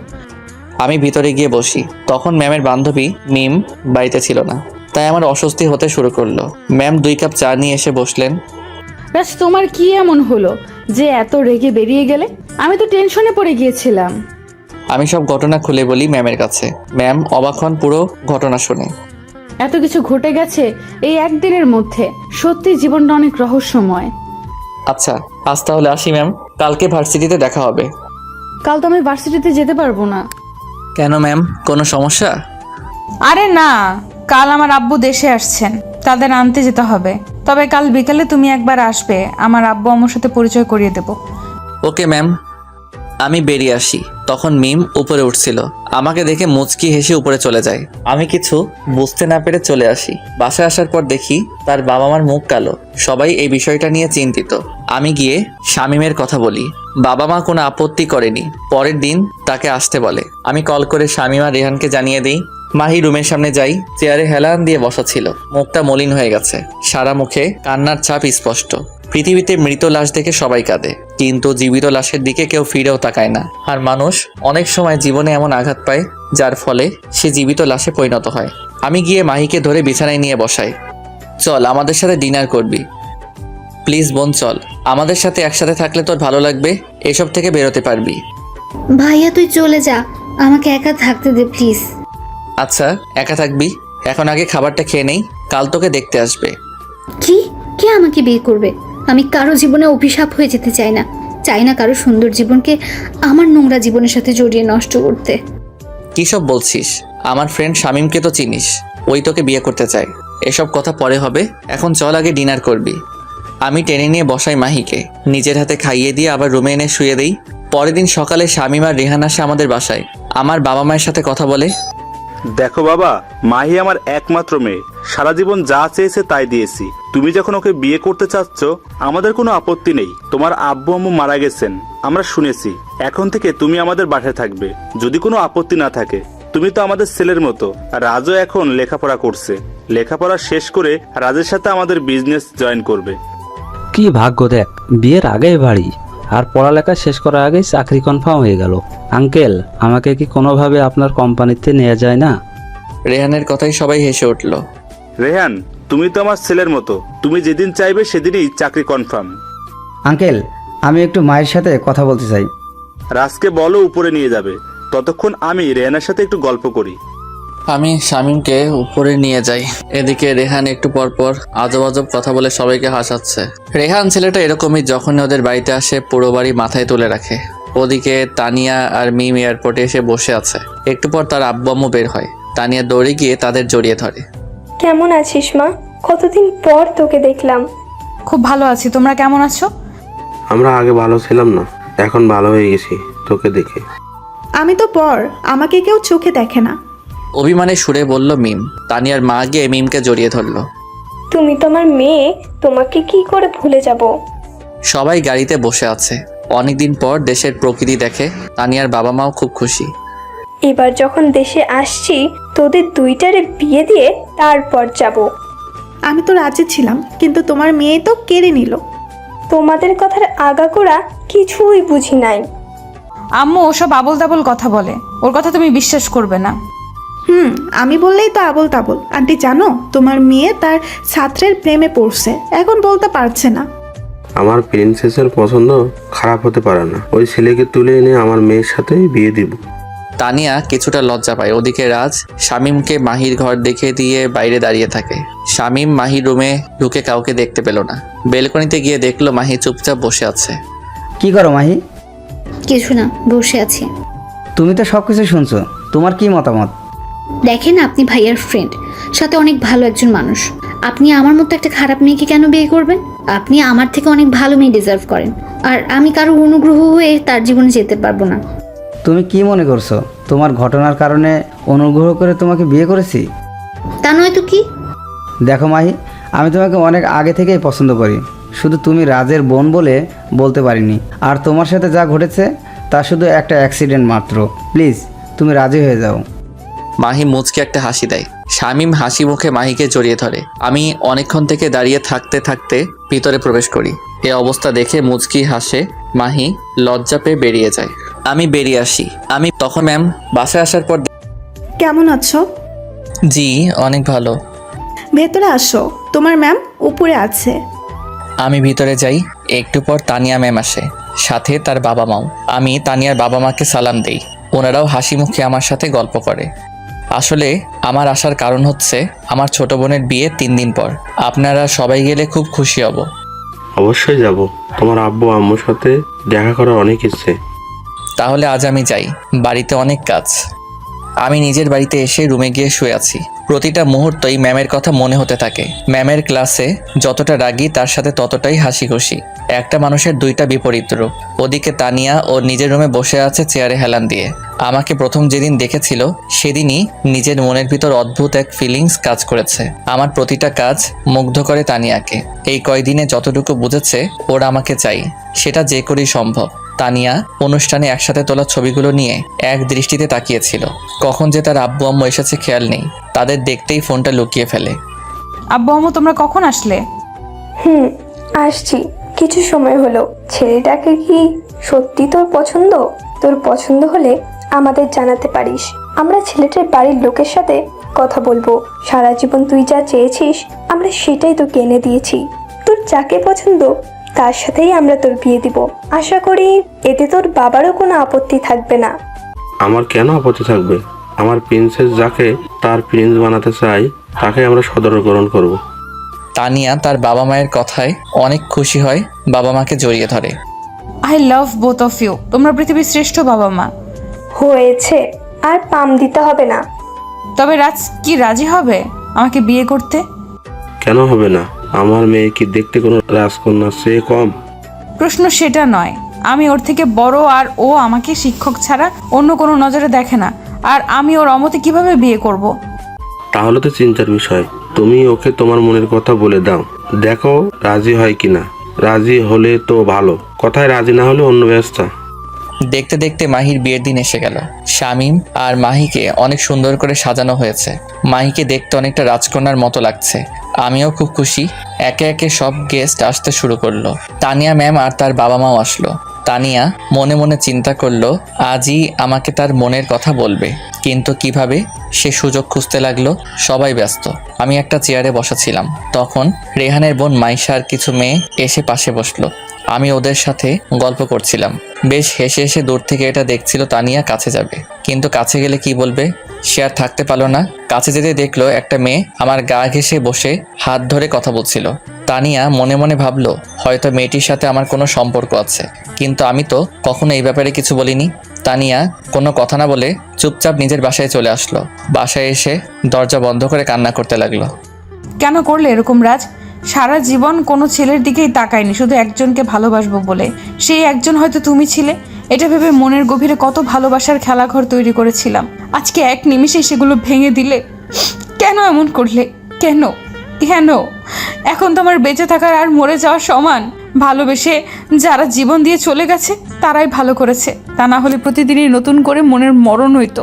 আমি ভিতরে গিয়ে বসি। তখন ম্যামের বান্ধবী মিম বাড়িতে ছিল না, তাই আমার অস্বস্তি হতে শুরু করলো। ম্যাম 2 কাপ চা নিয়ে এসে বসলেন। রাজ তোমার কি এমন হলো যে এত রেগে বেরিয়ে গেলে? আমি তো টেনশনে পড়ে গিয়েছিলাম। আমি সব ঘটনা খুলে বলি ম্যামের কাছে। ম্যাম অবাক হন পুরো ঘটনা শুনে। এত কিছু ঘটে গেছে এই একদিনের মধ্যে, সত্যি জীবনটা অনেক রহস্যময়। আচ্ছা, আজ তাহলে আসি ম্যাম, কালকে ভার্সিটিতে দেখা হবে। কাল তো আমি ভার্সিটিতে যেতে পারবো না। কেন ম্যাম, কোনো সমস্যা? আরে না, কাল আমার আব্বু দেশে আসছেন, তাদের আনতে যেতে হবে। তবে কাল বিকালে তুমি একবার আসবে, আমার আব্বু আমার সাথে পরিচয় করিয়ে দেব। Okay ma'am. আমি বেরিয়ে আসি। তখন মিম উপরে উঠছিল। আমাকে দেখে মুচকি হেসে উপরে চলে যায়। আমি কিছু বুঝতে না পেরে চলে আসি। বাসায় আসার পর দেখি তার বাবা মার মুখ কালো। সবাই এই বিষয়টা নিয়ে চিন্তিত। আমি গিয়ে শামীমের কথা বলি। বাবা মা কোনো আপত্তি করেনি। পরের দিন তাকে আসতে বলে। আমি কল করে শামীম আর রেহানকে জানিয়ে দিই। মাহি রুমের সামনে যাই। চেয়ারে হেলান দিয়ে বসা ছিল। মুখটা মলিন হয়ে গেছে। সারা মুখে কান্নার ছাপ স্পষ্ট। পৃথিবীতে মৃত লাশ দেখে সবাই কাঁদে, কিন্তু জীবিত লাশের দিকে কেউ ফিরেও তাকায় না। আর মানুষ অনেক সময় জীবনে এমন আঘাত পায় যার ফলে সে জীবিত লাশে পরিণত হয়। আমি গিয়ে মাহিকে ধরে বিছানায় নিয়ে বসাই। চল, আমাদের সাথে ডিনার করবি। প্লিজ বোন চল, আমাদের সাথে একসাথে থাকলে তোর ভালো লাগবে, এসব থেকে বেরোতে পারবি। ভাইয়া তুই চলে যা, আমাকে একা থাকতে দে প্লিজ। আচ্ছা, একা থাকবি? এখন আগে খাবারটা খেয়ে নেই, কাল তোকে দেখতে আসবে। কি? কে আমাকে বিয়ে করবে? আমি কারো জীবনে অভিশাপ হয়ে যেতে চাই না। চাই না কারো সুন্দর জীবনকে আমার নোংরা জীবনের সাথে জড়িয়ে নষ্ট করতে। কী সব বলছিস? আমার ফ্রেন্ড শামীমকে তো চিনিস, ওই তোকে বিয়ে করতে চায়। এসব কথা পরে হবে, এখন চল আগে ডিনার করবি। আমি টেনে নিয়ে বসাই মাহিকে, নিজের হাতে খাইয়ে দিয়ে আবার রুমে এনে শুয়ে দিই। পরের দিন সকালে শামীম আর রেহান আসে আমাদের বাসায়। আমার বাবা মায়ের সাথে কথা বলে। দেখো বাবা, মাহি আমার একমাত্র মেয়ে, সারা জীবন যা চেয়েছে তাই দিয়েছি। তুমি যখন ওকে বিয়ে করতে চাচ্ছ, আমাদের কোনো আপত্তি নেই। তোমার আব্বু আম্মু মারা গেছেন, আমরা শুনেছি। এখন থেকে তুমি আমাদের বাসায় থাকবে, যদি কোনো আপত্তি না থাকে। তুমি তো আমাদের ছেলের মতো। রাজও এখন লেখাপড়া করছে, লেখাপড়া শেষ করে রাজের সাথে আমাদের বিজনেস জয়েন করবে। কি ভাগ্য দেখ, বিয়ের আগেই বাড়ি, আর পড়ালেখা শেষ করার আগেই চাকরি কনফার্ম হয়ে গেল। আঙ্কেল, আমাকে কি কোনোভাবে আপনার কোম্পানিতে নেওয়া যায় না? রেহানের কথাই সবাই হেসে উঠল। রেহান, তুমি তো আমার ছেলের মতো, তুমি যেদিন চাইবে সেদিনই চাকরি কনফার্ম। আঙ্কেল, আমি একটু মায়ের সাথে কথা বলতে চাই। রাজকে বলো উপরে নিয়ে যাবে, ততক্ষণ আমি রেহানের সাথে একটু গল্প করি। আমি শামীমকে উপরে নিয়ে যাই। এদিকে রেহান একটু পর পর আজব আজব কথা বলে সবাইকে হাসাচ্ছে। রেহান ছেলেটা এরকমই, যখন ওদের বাড়িতে আসে পুরো বাড়ি মাথায় তুলে রাখে। ওদিকে তানিয়া আর মিম এয়ারপোর্টে এসে বসে আছে। একটু পর তার আব্বু আম্মু বের হয়। তানিয়া দৌড়ে গিয়ে তাদের জড়িয়ে ধরে। কেমন আছিস মা? কতদিন পর তোকে দেখলাম। খুব ভালো আছি, তোমরা কেমন আছো? আমরা আগে ভালো ছিলাম না, এখন ভালো হয়ে গেছি তোকে দেখে। আমি তো পর, আমাকে কেউ চোখে দেখে না। অভিমানে সুরে বলল মিম। তানিয়ার মা গিয়ে মিমকে জড়িয়ে ধরল। তুমি তো আমার মেয়ে, তোমাকে কি করে ভুলে যাব? সবাই গাড়িতে বসে আছে। অনেকদিন পর দেশের প্রকৃতি দেখে। তানিয়ার বাবা মাও খুব খুশি। এবার যখন দেশে আসছি তোদের দুইটারে বিয়ে দিয়ে তারপর যাব। আমি তো রাজি ছিলাম, কিন্তু তোমার মেয়ে তো কেড়ে নিল। তোমাদের কথার আগাগোড়া কিছুই বুঝি নাই। আম্মু ওসব আবল তাবল কথা বলে, ওর কথা তুমি বিশ্বাস করবে না। আমি বললেই তো আবল তাবল। আন্টি জানো, তোমার মেয়ে তার ছাত্রের প্রেমে পড়ছে, এখন বলতে পারছে না। আমার প্রিন্সেসের পছন্দ খারাপ হতে পারে না, ওই ছেলেকে তুলে এনে আমার মেয়ের সাথে বিয়ে দিব। তানিয়া কিছুটা লজ্জা পায়। ওদিকে রাজ শামীমকে মাহির ঘর দেখে দিয়ে বাইরে দাঁড়িয়ে থাকে। শামীম মাহির রুমে ঢুকে কাউকে দেখতে পেল না। বেলকনিতে গিয়ে দেখলো মাহি চুপচাপ বসে আছে। কি করো মাহি? কিছু না, বসে আছি। তুমি তো সব কিছু শুনছো, তোমার কি মতামত? দেখেন, আপনি ভাইয়ার ফ্রেন্ড, সাথে অনেক ভালো একজন মানুষ। আপনি আমার মতো একটা খারাপ মেয়েকে কেন বিয়ে করবেন? আপনি আমার থেকে অনেক ভালো মেয়ে ডিজার্ভ করেন, আর আমি কারো অনুগ্রহ হয়ে তার জীবনে যেতে পারবো না। তুমি কি মনে করছো তোমার ঘটনার কারণে অনুগ্রহ করে তোমাকে বিয়ে করেছি? তা নয় তো কি? দেখো মাহি, আমি তোমাকে অনেক আগে থেকেই পছন্দ করি, শুধু তুমি রাজের বোন বলে বলতে পারিনি। আর তোমার সাথে যা ঘটেছে তা শুধু একটা অ্যাক্সিডেন্ট মাত্র। প্লিজ তুমি রাজি হয়ে যাও। মাহি মুচকে একটা হাসি দেয়। শামীম হাসি মুখে মাহিকে জড়িয়ে ধরে। আমি অনেকক্ষণ থেকে দাঁড়িয়ে থাকতে থাকতে ভিতরে প্রবেশ করি। এ অবস্থা দেখে মুচকি হাসে মাহি, লজ্জা পেয়ে বেরিয়ে যায়। আমি বেরিয়ে আসি। আমি তখন ম্যাম বাসায় আসার পর কেমন আছো? জি অনেক ভালো। ভেতরে আসো, তোমার ম্যাম উপরে আছে। আমি ভিতরে যাই। একটু পর তানিয়া ম্যাম আসে, সাথে তার বাবা মাও। আমি তানিয়ার বাবা মাকে সালাম দেই। ওনারাও হাসি মুখে আমার সাথে গল্প করে। আসলে আমার আসার কারণ হচ্ছে আমার ছোট বোনের বিয়ে 3 দিন পর। আপনারা সবাই গেলে খুব খুশি হব। অবশ্যই যাব, তোমার আব্বু আম্মুর সাথে দেখা করার অনেক ইচ্ছে। তাহলে আজ আমি যাই, বাড়িতে অনেক কাজ। আমি নিজের বাড়িতে এসে রুমে গিয়ে শুয়ে আছি। প্রতিটা মুহূর্তই ম্যামের কথা মনে হতে থাকে। ম্যামের ক্লাসে যতটা রাগী তার সাথে ততটাই হাসি খুশি। একটা মানুষের দুইটা বিপরীত রূপ। ওদিকে তানিয়া ওর নিজের রুমে বসে আছে চেয়ারে হেলান দিয়ে। আমাকে প্রথম যেদিন দেখেছিল সেদিনই নিজের মনের ভিতর অদ্ভুত এক ফিলিংস কাজ করেছে। আমার প্রতিটা কাজ মুগ্ধ করে তানিয়াকে। এই কয়দিনে যতটুকু বুঝেছে ওর আমাকে চাই, সেটা যে করেই সম্ভব। তানিয়া অনুষ্ঠানে একসাথে তোলা ছবিগুলো নিয়ে এক দৃষ্টিতে তাকিয়েছিল। কখন যে তার আব্বু আম্মু এসেছে খেয়াল নেই। তাদের দেখতেই ফোনটা লুকিয়ে ফেলে। আব্বু আম্মু তোমরা কখন আসলে? আসছি, কিছু সময় হলো। ছেলেটাকে কি সত্যি তোর পছন্দ? তোর পছন্দ হলে আমাদের জানাতে পারিস, আমরা ছেলেটার বাড়ির লোকের সাথে কথা বলবো। সারা জীবন তুই যা চেয়েছিস আমরা সেটাই তোকে এনে দিয়েছি। তোর যাকে পছন্দ তার সাথেই আমরা তোর বিয়ে দিব। আশা করি এতে তোর বাবারও কোনো আপত্তি থাকবে না। আমার কেন আপত্তি থাকবে? আমার প্রিন্সেস যাকে তার প্রিন্স বানাতে চাই তাকে আমরা সদরগ্রহণ করব। তানিয়া তার বাবা মায়ের কথায় অনেক খুশি হয়, বাবা মাকে জড়িয়ে ধরে। I love both of you, তোমরা পৃথিবীর শ্রেষ্ঠ বাবা মা। হয়েছে, আর পাম দিতে হবে না। তবে রাজ কি রাজি হবে আমাকে বিয়ে করতে? কেন হবে না? আমার মেয়ে কি দেখতে কোনো রাজকন্যার চেয়ে কম? প্রশ্ন সেটা নয়, আমি ওর থেকে বড়, আর ও আমাকে শিক্ষক ছাড়া অন্য কোনো নজরে দেখে না। আর আমি ওর অমতে কিভাবে বিয়ে করব? তাহলে তো চিন্তার বিষয়। তুমি ওকে তোমার মনের কথা বলে দাও, দেখো রাজি হয় কিনা। রাজি হলে তো ভালো, কথায় রাজি না হলে অন্য ব্যবস্থা। দেখতে দেখতে মাহির বিয়ের দিন এসে গেল। শামীম আর মাহিকে অনেক সুন্দর করে সাজানো হয়েছে। মাহিকে দেখতে অনেকটা রাজকন্যার মতো লাগছে। আমিও খুব খুশি। একে একে সব গেস্ট আসতে শুরু করলো। তানিয়া ম্যাম আর তার বাবা মাও আসলো। তানিয়া মনে মনে চিন্তা করলো আজই আমাকে তার মনের কথা বলবে, কিন্তু কিভাবে সে সুযোগ খুঁজতে লাগলো। সবাই ব্যস্ত। আমি একটা চেয়ারে বসা ছিলাম। তখন রেহানের বোন মাইশা আর কিছু মেয়ে এসে পাশে বসলো। আমি ওদের সাথে গল্প করছিলাম। বেশ হেসে হেসে দূর থেকে এটা দেখছিল তানিয়া কাছে যাবে, কিন্তু কাছে গেলে কি বলবে সে আর থাকতে পারলো না। কাছে যেতে দেখলো একটা মেয়ে আমার গা ঘেঁষে বসে হাত ধরে কথা বলছিল। তানিয়া মনে মনে ভাবলো হয়তো মেয়েটির সাথে আমার কোনো সম্পর্ক আছে, কিন্তু আমি তো কখনো এই ব্যাপারে কিছু বলিনি। তানিয়া কোনো কথা না বলে চুপচাপ নিজের বাসায় চলে আসলো। বাসায় এসে দরজা বন্ধ করে কান্না করতে লাগলো। কেন করলে এরকম রাজ? সারা জীবন কোনো ছেলের দিকেই তাকায়নি, শুধু একজনকে ভালোবাসবো বলে। সেই একজন হয়তো তুমি ছিলে। এটা ভেবে মনের গভীরে কত ভালোবাসার খেলাঘর তৈরি করেছিলাম। আজকে এক নিমিষে সেগুলো ভেঙে দিলে। কেন এমন করলে? কেন কেন? এখন তো আমার বেঁচে থাকার আর মরে যাওয়ার সমান। ভালোবেসে যারা জীবন দিয়ে চলে গেছে তারাই ভালো করেছে, তা না হলে প্রতিদিনই নতুন করে মনের মরণ হইতো।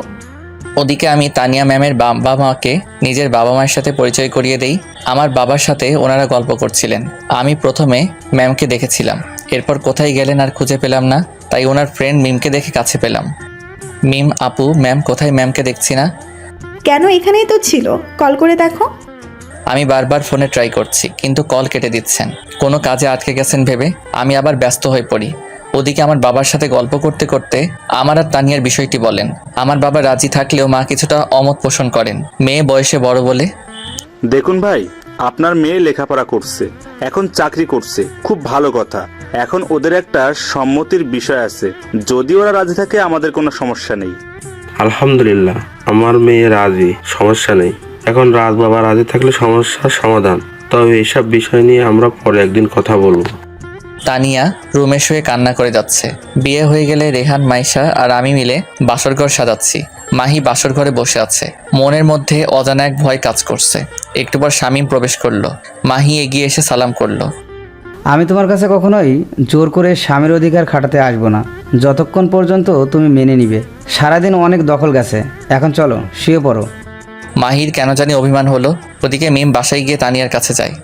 ওদিকে আমি তানিয়া ম্যামের বাবা মাকে নিজের বাবা মায়ের সাথে পরিচয় করিয়ে দেই। আমার বাবার সাথে ওনারা গল্প করছিলেন। আমি প্রথমে ম্যামকে দেখেছিলাম, এরপর কোথায় গেলেন আর খুঁজে পেলাম না, তাই ওনার ফ্রেন্ড মিমকে দেখে কাছে পেলাম। মিম আপু, ম্যাম কোথায়? ম্যামকে দেখছি না। কেন, এখানেই তো ছিল, কল করে দেখো। আমি বারবার ফোনে ট্রাই করছি, কিন্তু কল কেটে দিচ্ছেন। কোনো কাজে আটকে গেছেন ভেবে আমি আবার ব্যস্ত হয়ে পড়ি। ওদিকে আমার বাবার সাথে গল্প করতে করতে আমার আর তানিয়ার বিষয়টি বলেন। আমার বাবা রাজি থাকলেও মা কিছুটা অমত পোষণ করেন, মেয়ে বয়সে বড় বলে। দেখুন ভাই, আপনার মেয়ে লেখাপড়া করছে, এখন চাকরি করছে, খুব ভালো কথা। এখন ওদের একটা সম্মতির বিষয় আছে, যদি ওরা রাজি থাকে আমাদের কোনো সমস্যা নেই। আলহামদুলিল্লাহ, আমার মেয়ে রাজি, সমস্যা নেই। এখন রাজ বাবা রাজি থাকলে সমস্যার সমাধান। তবে এইসব বিষয় নিয়ে আমরা পরে একদিন কথা বলবো। তানিয়া রুমে শুয়ে কান্না করে যাচ্ছে। বিয়ে হয়ে গেলে রেহান, মাইশা আর আমি মিলে বাসরঘর সাজাচ্ছি। মাহি বাসর ঘরে বসে আছে, মনের মধ্যে অজানা এক ভয় কাজ করছে। একটু পর শামীম প্রবেশ করলো। মাহি এগিয়ে এসে সালাম করলো। আমি তোমার কাছে কখনোই জোর করে স্বামীর অধিকার খাটাতে আসবো না, যতক্ষণ পর্যন্ত তুমি মেনে নিবে। সারাদিন অনেক দখল গেছে, এখন চলো শুয়ে পড়ো। মাহির কেন জানি অভিমান হলো। ওদিকে মিম বাসায় গিয়ে তানিয়ার কাছে যায়।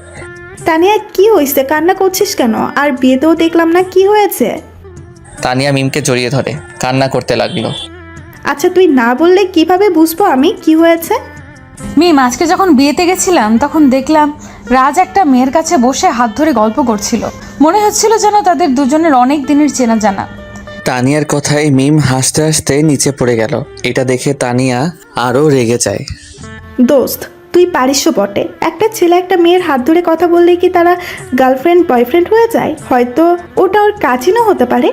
তানিয়া, কি হয়েছে? কান্না করছিস কেন? আর বিয়েতেও দেখলাম না, কি হয়েছে? তানিয়া মিমকে জড়িয়ে ধরে কান্না করতে লাগলো। আচ্ছা, তুই না বললে কিভাবে বুঝবো আমি কি হয়েছে? মিম, আজকে যখন বিয়েতে গেছিলাম তখন দেখলাম রাজ একটা মেয়ের কাছে বসে হাত ধরে গল্প করছিল। মনে হচ্ছিল যেন তাদের দুজনের অনেক দিনের চেনা জানা। তানিয়ার কথায় মিম হাসতে হাসতে নিচে পড়ে গেল। এটা দেখে তানিয়া আরও রেগে যায়। দোস্ত, তুই পারিসও বটে। একটা ছেলে একটা মেয়ের হাত ধরে কথা বললে কি তারা গার্লফ্রেন্ড বয়ফ্রেন্ড হয়ে যায়? হয়তো ওটা ওর কাজিনও হতে পারে।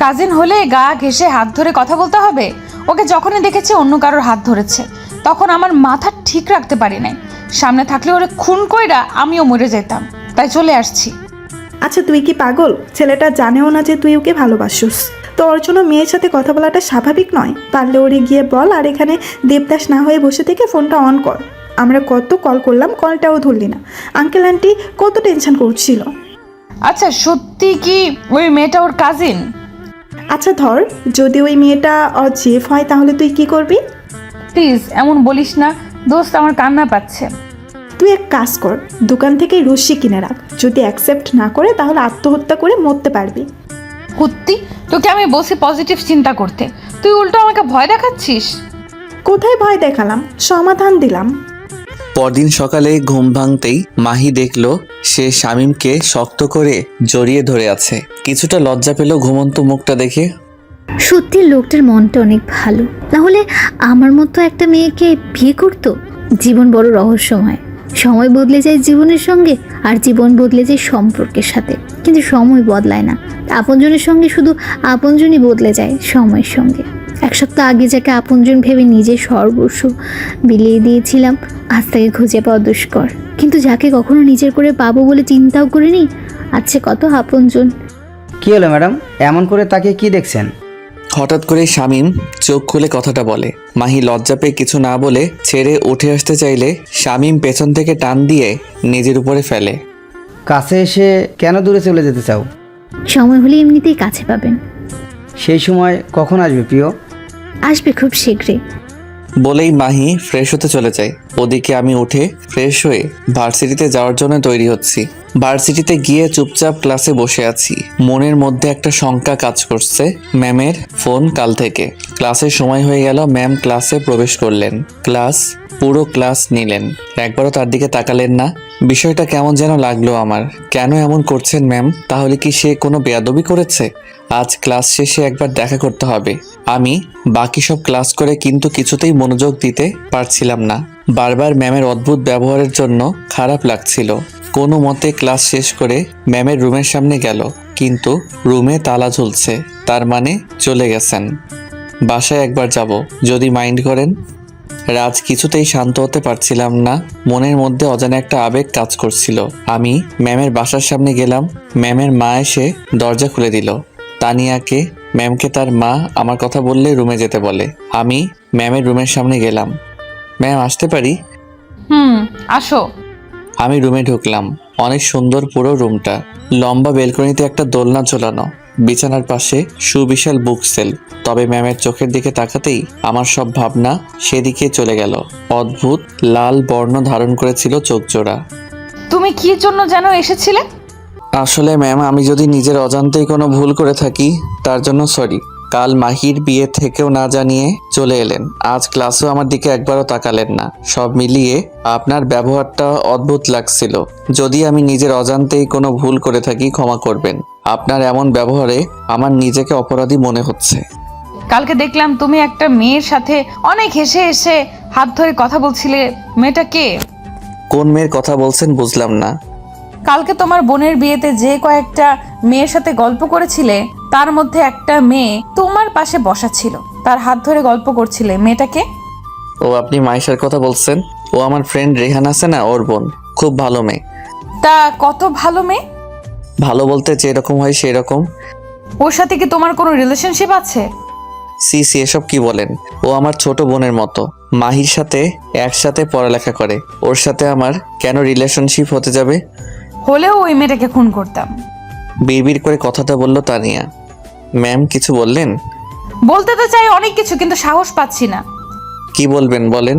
কাজিন হলে গা ঘেঁষে হাত ধরে কথা বলতে হবে? ওকে যখনই দেখেছি অন্য কারোর হাত ধরেছে, তখন আমার মাথা ঠিক রাখতে পারি নাই। সামনে থাকলে ওরে খুন কইরা আমিও মরে যেতাম, তাই চলে আসছি। আচ্ছা, তুই কি পাগল? ছেলেটা জানেও না যে তুই ওকে ভালোবাসিস। তো ওর জন্য মেয়ের সাথে কথা বলাটা স্বাভাবিক নয়? পারলে ওরে গিয়ে বল, আর এখানে দেবদাস না হয়ে বসে থেকে ফোনটা অন কর। আমরা কত কল করলাম, কলটাও ধরলি না। আঙ্কেল আন্টি কত টেনশন করছিল। আচ্ছা, সত্যি কি ওই মেয়েটা ওর কাজিন? আচ্ছা ধর, যদি ওই মেয়েটা ওর জেফ হয় তাহলে তুই কি করবি? প্লিজ এমন বলিস না দোস্ত, আমার কান্না পাচ্ছে। তুই এক কাজ কর, দোকান থেকে রশ্মি কিনে রাখ। যদি অ্যাকসেপ্ট না করে তাহলে আত্মহত্যা করে মরতে পারবি। সত্যি? তোকে আমি বলছি পজিটিভ চিন্তা করতে, তুই উল্টো আমাকে ভয় দেখাচ্ছিস। কোথায় ভয় দেখালাম? সমাধান দিলাম। পরদিন সকালে ঘুম ভাঙতেই মাহি দেখলো সে শামীমকে শক্ত করে জড়িয়ে ধরে আছে। কিছুটা লজ্জা পেল ঘুমন্ত মুখটা দেখে। সত্যি লোকটার মনটা অনেক ভালো, নাহলে আমার মতো একটা মেয়েকে বিয়ে করতো। জীবন বড় রহস্যময়। সময় বদলে যায় জীবনের সঙ্গে, আর জীবন বদলে যায় সম্পর্কের সাথে। কিন্তু সময় বদলায় না। আপনজনের সঙ্গে শুধু আপনজনই বদলে যায় সময়ের সঙ্গে। এক সপ্তাহ আগে যাকে আপনজন ভেবে নিজের সর্বস্ব বিলিয়ে দিয়েছিলাম, আজ তাকে খুঁজে পাওয়া দুষ্কর। কিন্তু যাকে কখনো নিজের করে পাবো বলে চিন্তাও করিনি, আছে কত আপনজন। কি হলো ম্যাডাম, এমন করে তাকে কি দেখছেন? হঠাৎ করে শামীম চোখ খুলে কথাটা বলে। মাহি লজ্জা পেয়ে কিছু না বলে ছেড়ে উঠে আসতে চাইলে শামীম পেছন থেকে টান দিয়ে নিজের উপরে ফেলে। কাছে এসে কেন দূরে চলে যেতে চাও? সময় হলে এমনিতেই কাছে পাবেন। সেই সময় কখন আসবে প্রিয়? আসবে খুব শীঘ্রই। বলেই মাহি ফ্রেশ হতে চলে যায়। ওদিকে আমি উঠে ফ্রেশ হয়ে ভার্সিটিতে যাওয়ার জন্য তৈরি হচ্ছি। ভার্সিটিতে গিয়ে চুপচাপ ক্লাসে বসে আছি। মনের মধ্যে একটা শঙ্কা কাজ করছে। ম্যামের ফোন কাল থেকে। ক্লাসের সময় হয়ে গেল, ম্যাম ক্লাসে প্রবেশ করলেন। ক্লাস পুরো ক্লাস নিলেন, একবারও তার দিকে তাকালেন না। বিষয়টা কেমন যেন লাগলো আমার। কেন এমন করছেন ম্যাম? তাহলে কি সে কোনো বেয়াদবি করেছে? আজ ক্লাস শেষে একবার দেখা করতে হবে। আমি বাকি সব ক্লাস করে কিন্তু কিছুতেই মনোযোগ দিতে পারছিলাম না। বারবার ম্যামের অদ্ভুত ব্যবহারের জন্য খারাপ লাগছিল। কোনো মতে ক্লাস শেষ করে ম্যামের রুমের সামনে গেল, কিন্তু রুমে তালা ঝুলছে। তার মানে চলে গেছেন। বাসায় একবার যাব, যদি মাইন্ড করেন। রাজ কিছুতেই শান্ত হতে পারছিলাম না। মনের মধ্যে অজানা একটা আবেগ কাজ করছিল। আমি ম্যামের বাসার সামনে গেলাম। ম্যামের মা এসে দরজা খুলে দিল। তানিয়াকে ম্যামকে তার মা আমার কথা বললে রুমে যেতে বলে। আমি ম্যামের রুমের সামনে গেলাম। ম্যাম, আসতে পারি? আসো। আমি রুমে ঢুকলাম। অনেক সুন্দর পুরো রুমটা। লম্বা বেলকনিতে একটা দোলনা ঝোলানো, বিছানার পাশে সুবিশাল বুক সেল। তবে ম্যামের চোখের দিকে তাকাতেই আমার সব ভাবনা সেদিকে চলে গেল। অদ্ভুত লাল বর্ণ ধারণ করেছিল চোখ জোড়া। তুমি কি জন্য যেন এসেছিলে? আসলে ম্যাম, আমি যদি নিজের অজান্তেই কোনো ভুল করে থাকি তার জন্য সরি। কাল মাহির বিয়ে থেকেও না জানিয়ে চলে এলেন। আজ ক্লাসেও আমার দিকে একবারও তাকালেন না। সব মিলিয়ে আপনার ব্যবহারটা অদ্ভুত লাগছিল। যদি আমি নিজের অজান্তেই কোনো ভুল করে থাকি ক্ষমা করবেন। আপনার এমন ব্যবহারে আমার নিজেকে অপরাধী মনে হচ্ছে। কালকে দেখলাম তুমি একটা মেয়ের সাথে অনেক হেসে হেসে হাত ধরে কথা বলছিলে। মেয়েটা কে? কোন মেয়ের কথা বলছেন বুঝলাম না। কালকে তোমার বোনের বিয়েতে যে কয়েকটা মেয়ের সাথে গল্প করেছিলে, তার মধ্যে একটা মেয়ে তোমার পাশে বসা ছিল, তার হাত ধরে গল্প করছিলে। মেয়েটাকে? ও, আপনি মাইশার কথা বলছেন? ও আমার ফ্রেন্ড রেহান আছে না, ওর বোন। খুব ভালো মেয়ে। তা কত ভালো মেয়ে? ভালো বলতে যেরকম হয় সেই রকম। ওর সাথে কি তোমার কোনো রিলেশনশিপ আছে? সি এসব কি বলেন? ও আমার ছোট বোনের মতো। মাহির সাথে একসাথে পড়ালেখা করে। ওর সাথে আমার কেন রিলেশনশিপ হতে যাবে? হলেও ওই মেয়েটাকে খুন করতাম। বিড়বিড় করে কথাটা বলল তানিয়া। ম্যাম, কিছু বললেন? বলতে তো চাই অনেক কিছু, কিন্তু সাহস পাচ্ছি না। কি বলবেন বলেন।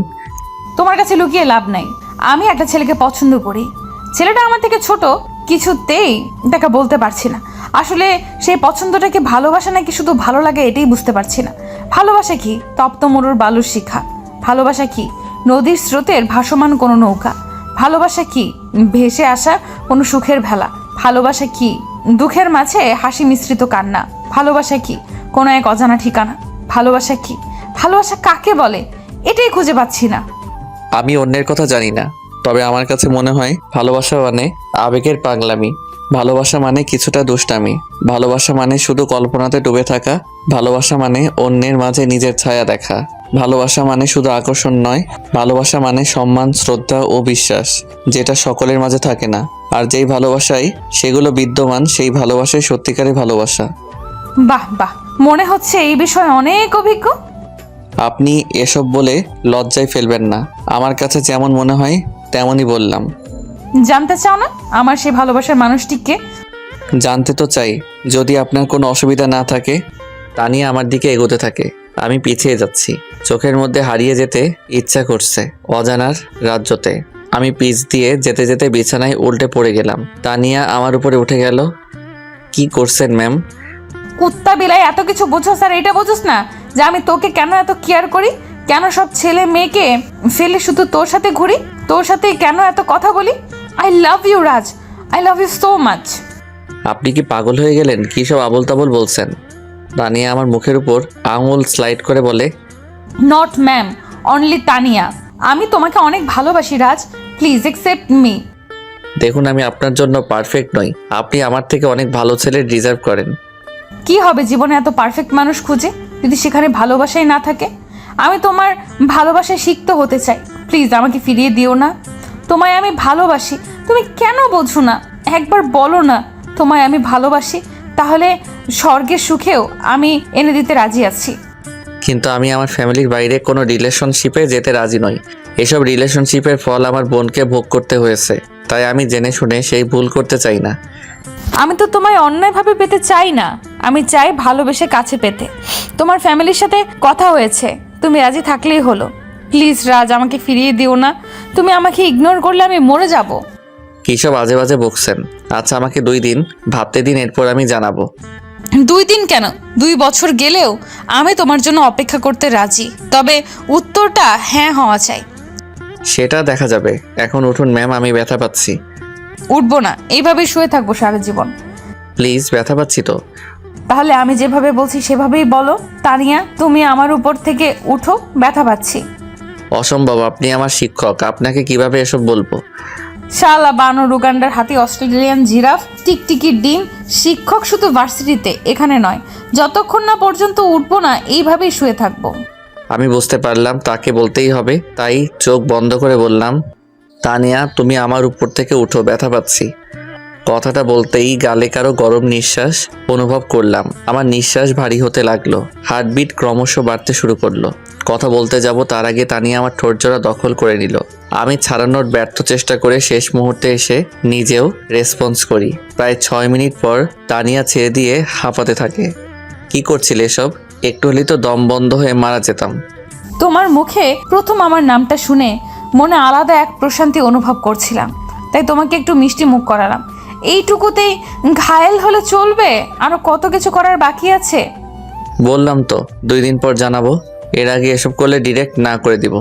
তোমার কাছে লুকিয়ে লাভ নাই। আমি একটা ছেলেকে পছন্দ করি। ছেলেটা আমার থেকে ছোট, কিছুতেই তাকে বলতে পারছি না। আসলে সেই পছন্দটাকে ভালোবাসা নাকি শুধু ভালো লাগে এটাই বুঝতে পারছি না। ভালোবাসা কি তপ্ত মরুর বালুর শিখা? ভালোবাসা কি নদীর স্রোতের ভাসমান কোনো নৌকা? ভালোবাসা কি ভেসে আসা কোনো সুখের ভেলা? ভালোবাসা কি দুঃখের মাঝে হাসি মিশ্রিত কান্না? ভালোবাসা কি কোনো এক অজানা ঠিকানা? ভালোবাসা কি? ভালোবাসা কাকে বলে এটাই খুঁজে পাচ্ছি না। আমি অন্যের কথা জানি না, তবে আমার কাছে মনে হয় ভালোবাসা মানে আবেগের পাগলামি। ভালোবাসা মানে কিছুটা দুষ্টামি। ভালোবাসা মানে শুধু কল্পনাতে ডুবে থাকা। ভালোবাসা মানে অন্যের মাঝে নিজের ছায়া দেখা। ভালোবাসা মানে শুধু আকর্ষণ নয়, ভালোবাসা মানে সম্মান, শ্রদ্ধা ও বিশ্বাস, যেটা সকলের মাঝে থাকে না। আর যেই ভালোবাসায় সেগুলো বিদ্যমান, সেই ভালোবাসাই সত্যিকারের ভালোবাসা। বাহ বাহ, মনে হচ্ছে এই বিষয়ে অনেক অভিজ্ঞ। আপনি এসব বলে লজ্জায় ফেলবেন না। আমার কাছে যেমন মনে হয় তেমনই বললাম। জানতে চাও না আমার সেই ভালোবাসার মানুষটিকে? জানতে তো চাই, যদি আপনার কোনো অসুবিধা না থাকে। তানিয়া আমার দিকে এগোতে থাকে। আমি পিছিয়ে যাচ্ছি। চোখের মধ্যে হারিয়ে যেতে ইচ্ছা করছে অজানার রাজ্যতে। আমি পিছ দিয়ে যেতে যেতে বিছানায় উল্টে পড়ে গেলাম। তানিয়া আমার উপরে উঠে গেল। কি করছেন ম্যাম? কুত্তা বিলাই এত কিছু বুঝো স্যার, এটা বুঝোস না যে আমি তোকে কেন এত কেয়ার করি? কেন সব ছেলে মেয়েকে ফেলে শুধু তোর সাথে ঘুরি? তোর সাথে কেন এত কথা বলি? I love you Raj, I love you so much. আপনি কি পাগল হয়ে গেলেন? কী সব আবোল তাবোল বলছেন? তানিয়া আমার মুখের উপর আঙুল স্লাইড করে বলে, নট ম্যাম, অনলি তানিয়া। আমি তোমাকে অনেক ভালোবাসি রাজ, প্লিজ অ্যাকসেপ্ট মি। দেখুন, আমি আপনার জন্য পারফেক্ট নই। আপনি আমার থেকে অনেক ভালো ছেলে ডিজার্ভ করেন। কি হবে জীবনে এত পারফেক্ট মানুষ খুঁজে যদি সেখানে ভালোবাসাই না থাকে? আমি তোমার ভালোবাসায় সিক্ত হতে চাই। প্লিজ আমাকে ফিরিয়ে দিও না। তোমায় আমি ভালোবাসি, তুমি কেন বোঝো না? একবার বলো না তোমায় আমি ভালোবাসি, তাহলে স্বর্গের সুখেও আমি এনে দিতে রাজি আছি। কিন্তু আমি আমার ফ্যামিলির বাইরে কোনো রিলেশনশিপে যেতে রাজি নই। এসব রিলেশনশিপের ফল আমার বোনকে ভোগ করতে হয়েছে, তাই আমি জেনে শুনে সেই ভুল করতে চাই না। আমি তো তোমায় অন্যায়ভাবে পেতে চাই না, আমি চাই ভালোবেসে কাছে পেতে। তোমার ফ্যামিলির সাথে কথা হয়েছে, তুমি রাজি থাকলেই হলো। প্লিজ রাজ, আমাকে ফিরিয়ে দিও না। তুমি আমাকে ইগনোর করলে আমি মরে যাব। কী সব আজে বাজে বকছেন? আচ্ছা, আমাকে 2 দিন ভাবতে দিন, এরপর আমি জানাবো। 2 দিন কেন, 2 বছর গেলেও আমি তোমার জন্য অপেক্ষা করতে রাজি, তবে উত্তরটা হ্যাঁ হওয়া চাই। সেটা দেখা যাবে। এখন উঠুন ম্যাম, আমি ব্যথা পাচ্ছি। উঠবো না, এইভাবেই শুয়ে থাকবো সারা জীবন। প্লিজ, ব্যথা পাচ্ছি তো। তাহলে আমি যেভাবে বলছি সেভাবেই বলো। তানিয়া, তুমি আমার উপর থেকে উঠো, ব্যথা পাচ্ছি। অসম্ভব, আপনি আমার শিক্ষক, আপনাকে কিভাবে এসব বলবো? শালা বানর, উগান্ডার হাতি, অস্ট্রেলিয়ান জিরাফ, টিকটিকির ডিম। শিক্ষক শুধু ভার্সিটিতে, এখানে নয়। যতক্ষণ না পর্যন্ত উঠবো না এইভাবেই শুয়ে থাকবো। আমি বুঝতে পারলাম তাকে বলতেই হবে, তাই চোখ বন্ধ করে বললাম, তানিয়া তুমি আমার উপর থেকে উঠো, ব্যথা পাচ্ছি। কথাটা বলতেই গালে কারো গরম নিঃশ্বাস অনুভব করলাম। আমার নিঃশ্বাস ভারী হতে লাগলো, হার্টবিট ক্রমশ বাড়তে শুরু করলো। কথা বলতে যাব তার আগে তানিয়া আমার ঠোঁটজোড়া দখল করে নিল। আমি ছাড়ানোর ব্যর্থ চেষ্টা করে শেষ মুহূর্তে এসে নিজেও রেসপন্স করি। প্রায় 6 মিনিট পর তানিয়া ছেড়ে দিয়ে হাঁপাতে থাকে। কি করছিলে এসব? একটু হলেই তো দম বন্ধ হয়ে মারা যেতাম। তোমার মুখে প্রথম আমার নামটা শুনে মনে আলাদা এক প্রশান্তি অনুভব করছিলাম, তাই তোমাকে একটু মিষ্টি মুখ করালাম। এইটুকুতেই ঘায়েল হলে চলবে? আরো কত কিছু করার বাকি আছে। বললাম তো 2 দিন পর জানাবো। এর আগে এসব করলে ডিরেক্ট না করে দিব।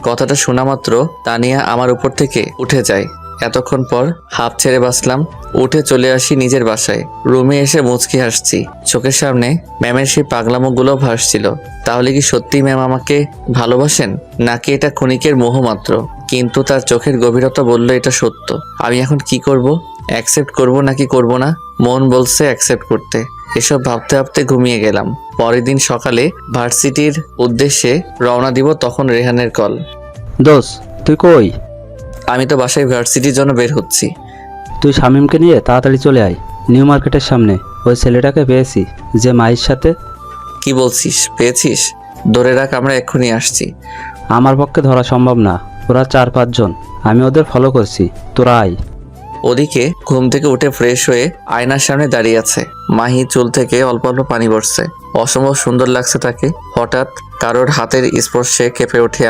কথাটা শোনা মাত্র তানিয়া আমার উপর থেকে উঠে যায়। এতক্ষণ পর হাঁপ ছেড়ে বাঁচলাম। উঠে চলে আসি নিজের বাসায়। রুমে এসে মুচকি হাসছি। চোখের সামনে ম্যামের সেই পাগলামোগুলো ভাসছিল। তাহলে কি সত্যি ম্যাম আমাকে ভালোবাসেন, নাকি এটা ক্ষণিকের মোহ মাত্র? কিন্তু তার চোখের গভীরতা বলল এটা সত্য। আমি এখন কি করব? অ্যাকসেপ্ট করব নাকি করব না? মন বলছে অ্যাকসেপ্ট করতে। এসব ভাবতে ভাবতে ঘুমিয়ে গেলাম। পরের দিন সকালে ভার্সিটির উদ্দেশ্যে রওনা দিব, তখন রেহানের কল। দোষ, তুই কই? আমি তো বাসায় ভার্সিটির জন্য বের হচ্ছি। তুই শামীমকে নিয়ে তাড়াতাড়ি চলে আয়। নিউ মার্কেটের সামনে ওই ছেলেটাকে পেয়েছি, যে মায়ের সাথে। কি বলছিস? পেয়েছিস? ধরে রাখ, আমরা এক্ষুনি আসছি। আমার পক্ষে ধরা সম্ভব না, ওরা 4-5 জন। আমি ওদের ফলো করছি, তোরা আয়। ওদিকে ঘুম থেকে উঠে ফ্রেশ হয়ে আয়নার সামনে দাঁড়িয়ে আছে মাহি। চুল থেকে অল্প অল্প পানি পড়ছে। অসম্ভব সুন্দর লাগছে তাকে। হঠাৎ কারোর হাতের স্পর্শে কেঁপে ওঠে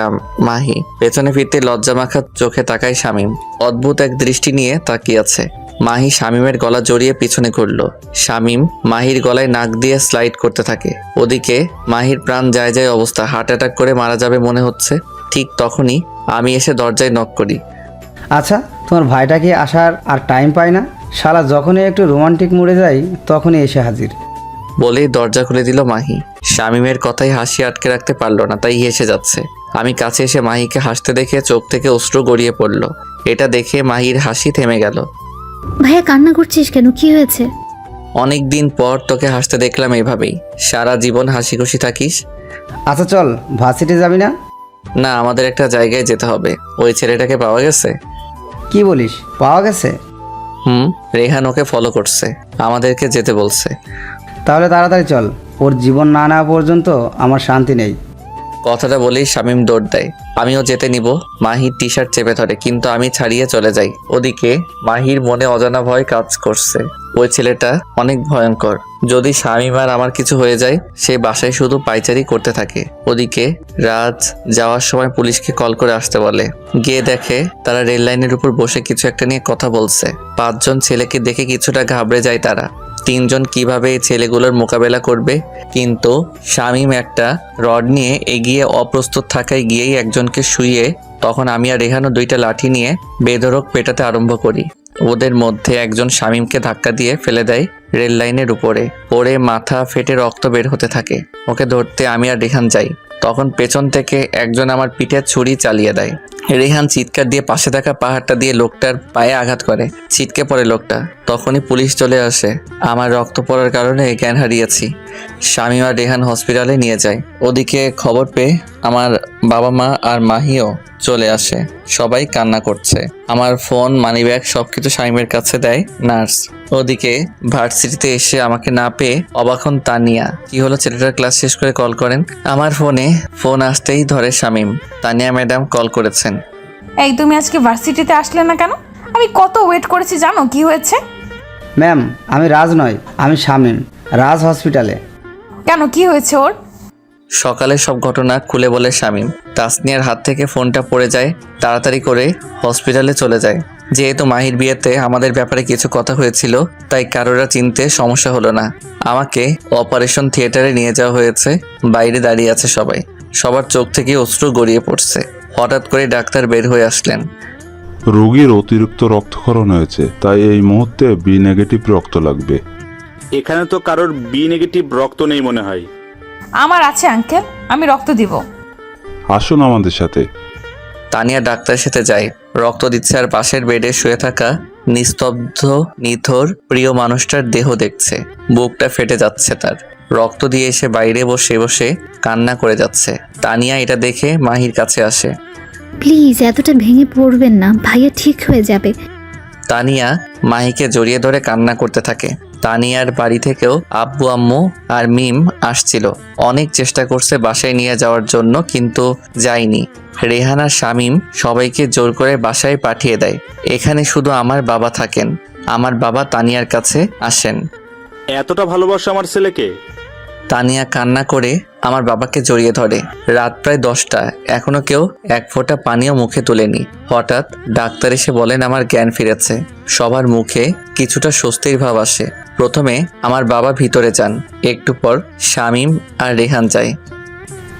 মাহি। পেছনে ফিরতে লজ্জা মাখা চোখে তাকায় শামীম। অদ্ভুত এক দৃষ্টি নিয়ে তাকিয়ে আছে। মাহি শামীমের গলা জড়িয়ে পিছনে ঘুরল। শামীম মাহির গলায় নাক দিয়ে স্লাইড করতে থাকে। ওদিকে মাহির প্রাণ যায় যায় অবস্থা, হার্ট অ্যাটাক করে মারা যাবে মনে হচ্ছে। ঠিক তখনই আমি এসে দরজায় নক করি। আচ্ছা, তোমার ভাইটা কি আসার আর টাইম পায় না? শালা যখনই একটু রোমান্টিক মুডে যাই তখনই এসে হাজির। বলেই দরজা খুলে দিল মাহি। শামীমের কথাই হাসি আটকে রাখতে পারলো না, তাই হেসে যাচ্ছে। আমি কাছে এসে মাহিকে হাসতে দেখে চোখ থেকে অশ্রু গড়িয়ে পড়ল। এটা দেখে মাহির হাসি থেমে গেল। ভাইয়া কান্না করছিস কেন, কি হয়েছে? অনেক দিন পর তোকে হাসতে দেখলাম এভাবেই। সারা জীবন হাসি খুশি থাকিস। আচ্ছা চল, ভার্সিটি যাবি না? না, আমাদের একটা জায়গায় যেতে হবে। ওই ছেলেটাকে পাওয়া গেছে? কি বলিস, পাওয়া গেছে? রেহান ওকে ফলো করছে, আমাদেরকে যেতে বলছে। তাহলে তাড়াতাড়ি চল, ওর জীবন না নেওয়া পর্যন্ত আমার শান্তি নেই। কথাটা বলেই শামীম দৌড় দেয়। আমিও যেতে নিব। মাহির টি শার্ট চেপে ধরে, কিন্তু আমি ছাড়িয়ে চলে যাই। ওদিকে মাহির মনে অজানা ভয় কাজ করছে। ওই ছেলেটা অনেক ভয়ঙ্কর। যদি শামীম আর আমার কিছু হয়ে যায়, সে বাসায় শুধু পাইচারি করতে থাকে। ওদিকে রাজ যাওয়ার সময় পুলিশকে কল করে আসতে বলে। গিয়ে দেখে তারা রেল লাইনের উপর বসে কিছু একটা নিয়ে কথা বলছে। 5 জন ছেলেকে দেখে কিছুটা ঘাবড়ে যায় তারা। 3 জন কিভাবে এই ছেলেগুলোর মোকাবেলা করবে। কিন্তু শামীম একটা রড নিয়ে এগিয়ে অপ্রস্তুত থাকায় গিয়েই একজনকে শুইয়ে, তখন আমি আর রেহানও 2টা লাঠি নিয়ে বেধড়ক পেটাতে আরম্ভ করি। ওদের মধ্যে একজন শামীমকে ধাক্কা দিয়ে ফেলে দেয় রেল লাইনের উপরে। পরে মাথা ফেটে রক্ত বের হতে থাকে। ওকে ধরতে আমি আর রেহান যাই। তখন পেছন থেকে একজন আমার পিঠে ছুরি চালিয়ে দেয়। রেহান চিৎকার দিয়ে পাশে থাকা পাহাড়টা দিয়ে লোকটার পায়ে আঘাত করে। ছিটকে পড়ে লোকটা। তখনই পুলিশ চলে আসে। আমার রক্ত পড়ার কারণে জ্ঞান হারিয়েছি। শামীম আর রেহান হসপিটালে নিয়ে যায়। ওদিকে খবর পেয়ে আমার বাবা মা আর মাহিও চলে আসে। সবাই কান্না করছে। আমার ফোন, মানিব্যাগ সবকিছু শামীমের কাছে দেয় নার্স। ওদিকে ভার্সিটিতে এসে আমাকে না পেয়ে অবাক হন তানিয়া। কি হলো, ছেলেটার ক্লাস শেষ করে কল করেন? আমার ফোন আসতেই ধরে শামীম। তানিয়া ম্যাডাম কল করেছেন। এই তুমি আজকে ভার্সিটিতে আসলে না কেন? আমি কত ওয়েট করেছি জানো? কি হয়েছে? ম্যাম, আমি রাজ নয়, আমি শামীম। রাজ হসপিটালে। কেন, কি হয়েছে ওর? সকালে সব ঘটনা খুলে বলে শামীম। তাসনিয়ার হাত থেকে ফোনটা পড়ে যায়। তাড়াতাড়ি করে হসপিটালে চলে যায়। যেহেতু মাহির বিয়েতে আমাদের ব্যাপারে কিছু কথা হয়েছিল, তাই কারোরা চিনতে সমস্যা হলো না। আমাকে অপারেশন থিয়েটারে নিয়ে যাওয়া হয়েছে। বাইরে দাঁড়িয়ে আছে সবাই। সবার চোখ থেকে অশ্রু গড়িয়ে পড়ছে। হঠাৎ করে ডাক্তার বের হয়ে আসলেন। রোগীর অতিরিক্ত রক্তক্ষরণ হয়েছে, তাই এই মুহূর্তে বি নেগেটিভ রক্ত লাগবে। এখানে তো কারোর বি নেগেটিভ রক্ত নেই মনে হয়। আমার আছে আঙ্কেল, আমি রক্ত দিব। আসুন আমাদের সাথে। তানিয়া ডাক্তারের সাথে যায়, রক্ত দিচ্ছে আর পাশের বেডে শুয়ে থাকা নিস্তব্ধ নিথর প্রিয় মানুষটার দেহ দেখছে। বুকটা ফেটে যাচ্ছে তার। রক্ত দিয়ে এসে বাইরে বসে বসে কান্না করে যাচ্ছে। তানিয়া এটা দেখে মাহির কাছে আসে। প্লিজ এতটা ভেঙে পড়বেন না, ভাইয়া ঠিক হয়ে যাবে। তানিয়া মাহিকে জড়িয়ে ধরে কান্না করতে থাকে। তানিয়ার বাড়ি থেকেও আব্বু আম্মু আর মিম আসছিল। অনেক চেষ্টা করছে বাসায় নিয়ে যাওয়ার জন্য, কিন্তু যায়নি। রেহান আর শামীম সবাইকে জোর করে বাসায় পাঠিয়ে দেয়। এখানে শুধু আমার বাবা থাকেন। আমার বাবা তানিয়ার কাছে আসেন। এতটা ভালোবাসো আমার ছেলেকে? তানিয়া কান্না করে আমার বাবাকে জড়িয়ে ধরে। রাত প্রায় 10টা, এখনো কেউ এক ফোঁটা পানিও মুখে তোলেনি। হঠাৎ ডাক্তার এসে বলেন আমার জ্ঞান ফিরেছে। সবার মুখে কিছুটা স্বস্তির ভাব আসে। প্রথমে আমার বাবা ভিতরে যান, একটু পর শামীম আর রেহান যায়।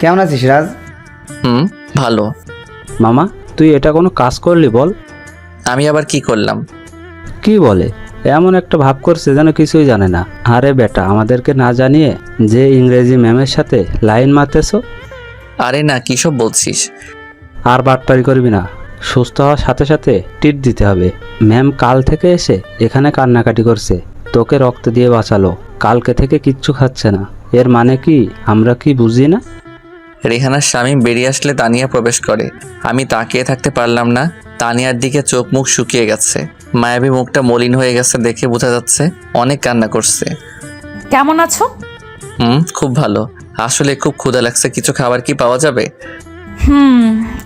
কেমন আছিস রাজ? ভালো। মামা, তুই এটা কোনো কাজ করলি বল? আমি আবার কি করলাম? কি বলে? এমন একটা ভাব করছে যেন কিছুই জানে না। আরে বেটা, আমাদেরকে না জানিয়ে যে ইংরেজি ম্যামের সাথে লাইন মারতেছ। আরে না, কিসব বলছিস? আর বাটপারি করবি না। সুস্থ হওয়ার সাথে সাথে টিট দিতে হবে। ম্যাম কাল থেকে এসে এখানে কান্নাকাটি করছে, তোকে রক্ত দিয়ে বাঁচালো। কালকে থেকে কিচ্ছু খাচ্ছে না। এর মানে কি আমরা কি বুঝি না? রেহানার শামীম বেরিয়ে আসলে তানিয়া প্রবেশ করে। আমি তাকিয়ে থাকতে পারলাম না। তানিয়ার দিকে চোখ মুখ শুকিয়ে গেছে। মায়াবী মুখটা মলিন হয়ে গেছে দেখে বোঝা যাচ্ছে অনেক কান্না করছে। কেমন আছো? খুব ভালো। আসলে খুব ক্ষুধা লাগছে, কিছু খাবার কি পাওয়া যাবে?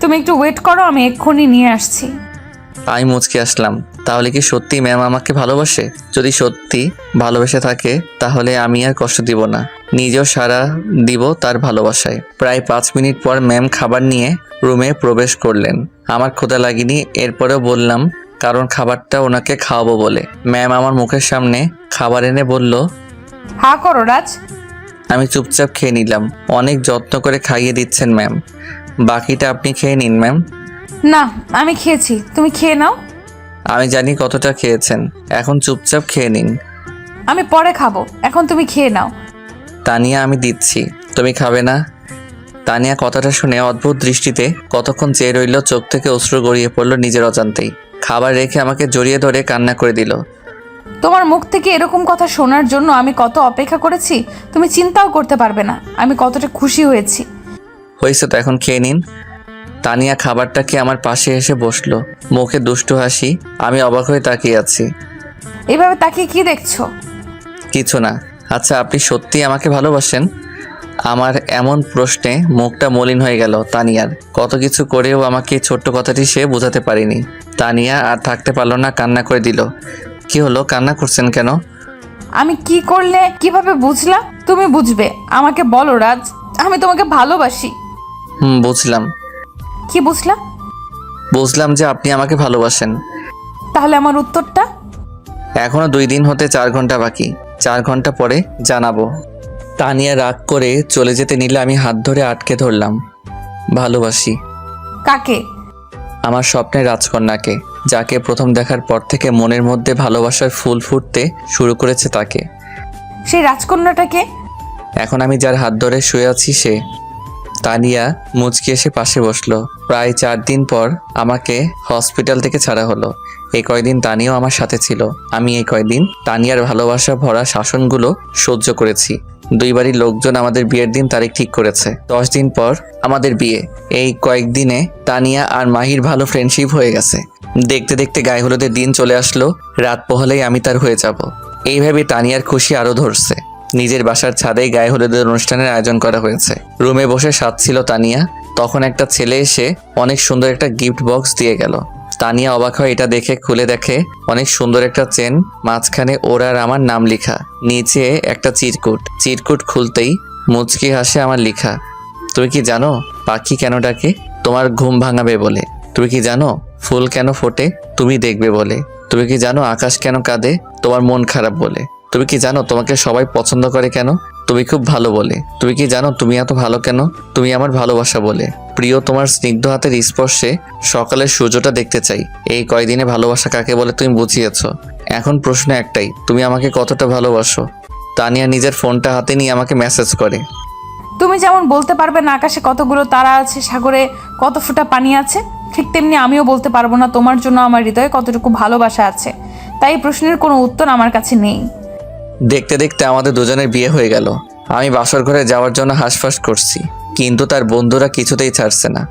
তুমি একটু ওয়েট করো, আমি এক্ষুনি নিয়ে আসছি। আমি মুচকে আসলাম। তাহলে কি সত্যি ম্যাম আমাকে ভালোবাসে? যদি সত্যি ভালোবেসে থাকে তাহলে আমি আর কষ্ট দিব না, নিজেও সারা দিব তার ভালোবাসায়। প্রায় 5 মিনিট পর ম্যাম খাবার নিয়ে রুমে প্রবেশ করলেন। আমার ক্ষুধা লাগেনি, এরপরেও বললাম, কারণ খাবারটা ওনাকে খাওয়াবো বলে। ম্যাম আমার মুখের সামনে খাবার এনে বলল, হা করো রাজ। আমি চুপচাপ খেয়ে নিলাম। অনেক যত্ন করে খাইয়ে দিচ্ছেন ম্যাম। বাকিটা আপনি খেয়ে নিন ম্যাম। না, আমি খেয়েছি, তুমি খেয়ে নাও। আমি জানি কতটা খেয়েছেন, এখন চুপচাপ খেয়ে নিন। আমি পরে খাবো, এখন তুমি খেয়ে নাও। তানিয়া, আমি দিচ্ছি, তুমি খাবে না? তানিয়া কথাটা শুনে অদ্ভুত দৃষ্টিতে কতক্ষণ চেয়ে রইল, চোখ থেকে অশ্রু গড়িয়ে পড়লো নিজের অজান্তেই। খাবার রেখে আমাকে জড়িয়ে ধরে কান্না করে দিল। তোমার মুখ থেকে এরকম কথা শোনার জন্য আমি কত অপেক্ষা করেছি তুমি চিন্তাও করতে পারবে না। আমি কতটা খুশি হয়েছি। হয়েছে তো, এখন খেয়ে নিন। তানিয়া খাবারটাকে আমার পাশে এসে বসলো, মুখে দুষ্টু হাসি। আমি অবাক হয়ে তাকিয়ে আছি। এভাবে তাকিয়ে কি দেখছো? কিছু না। আচ্ছা, আপনি সত্যি আমাকে ভালোবাসেন? আমার এমন প্রশ্নে মুখটা মলিন হয়ে গেল তানিয়ার। কত কিছু করেও আমাকে ছোট্ট কথাটি সে বোঝাতে পারেনি। তানিয়া আর থাকতে পারলো না, কান্না করে দিল। কি হলো, কান্না করছেন কেন? আমি কি করলে কিভাবে বুঝলা? তুমি বুঝবে, আমাকে বলো রাজ, আমি তোমাকে ভালোবাসি। বুঝলাম। কি বুঝলা? বুঝলাম যে আপনি আমাকে ভালোবাসেন। তাহলে আমার উত্তরটা? এখনো 2 দিন হতে 4 ঘন্টা বাকি। 4 ঘন্টা পরে জানাবো। তানিয়া রাগ করে চলে যেতে নিলে আমি হাত ধরে আটকে ধরলাম। ভালোবাসি। কাকে? আমার স্বপ্নের রাজকন্যাকে, যাকে প্রথম দেখার পর থেকে মনের মধ্যে ভালোবাসার ফুল ফুটতে শুরু করেছে তাকে। সেই রাজকন্যাটাকে? এখন আমি যার হাত ধরে শুয়ে আছি সে। তানিয়া মুচকি এসে পাশে বসলো। প্রায় 4 দিন পর আমাকে হসপিটাল থেকে ছাড়া হলো। এই কয়দিন তানিয়াও আমার সাথে ছিল। আমি এই কয়দিন তানিয়ার ভালোবাসা ভরা শাসনগুলো সহ্য করেছি। 2 বাড়ির লোকজন আমাদের বিয়ের দিন তারিখ ঠিক করেছে। 10 দিন পর আমাদের বিয়ে। এই কয়েকদিনে তানিয়া আর মাহির ভালো ফ্রেন্ডশিপ হয়ে গেছে। দেখতে দেখতে গায়ে হলুদের দিন চলে আসলো। রাত পোহালেই আমি তার হয়ে যাব। এইভাবে তানিয়ার খুশি আরো ধরছে। নিজের বাসার ছাদেই গায়ে হলুদের অনুষ্ঠানের আয়োজন করা হয়েছে। রুমে বসে সাজছিল তানিয়া। তখন একটা ছেলে এসে অনেক সুন্দর একটা গিফট বক্স দিয়ে গেল। তানিয়া অবাক হয় এটা দেখে। খুলে দেখে অনেক সুন্দর একটা চেন, মাঝখানে ওর আর আমার নাম লেখা, নিচে একটা চিরকুট খুলতেই মুচকি হাসে আমার লেখা, তুমি কি জানো পাখি কেন ডাকে? তোমার ঘুম ভাঙাবে বলে। তুমি কি জানো ফুল কেন ফোটে? তুমি দেখবে বলে। তুমি কি জানো আকাশ কেন কাঁদে? তোমার মন খারাপ বলে। তুমি কি জানো তোমাকে সবাই পছন্দ করে কেন? তুমি খুব ভালো বলে। তুমি কি জানো তুমি এত ভালো কেন? তুমি আমার ভালোবাসা বলে। প্রিয়, তোমার স্নিগ্ধ হাতের স্পর্শে সকালের সূর্যটা দেখতে চাই। এই কয়দিনে ভালোবাসা কাকে বলে তুমি বুঝিয়েছো। এখন প্রশ্ন একটাই, তুমি আমাকে কতটা ভালোবাসো? তানিয়া নিজের ফোনটা হাতে নিয়ে আমাকে মেসেজ করে। তুমি যেমন বলতে পারবে না আকাশে কতগুলো তারা আছে, সাগরে কত ফোঁটা পানি আছে, ঠিক তেমনি আমিও বলতে পারবো না তোমার জন্য আমার হৃদয়ে কতটুকু ভালোবাসা আছে। তাই এই প্রশ্নের কোনো উত্তর আমার কাছে নেই। দেখতে দেখতে আমাদের দুজনের বিয়ে হয়ে গেল। আমি বাসর ঘরে যাওয়ার জন্য হাঁসফাঁস করছি, কিন্তু তার বন্ধুরা কিছুতেই ছাড়ছে না।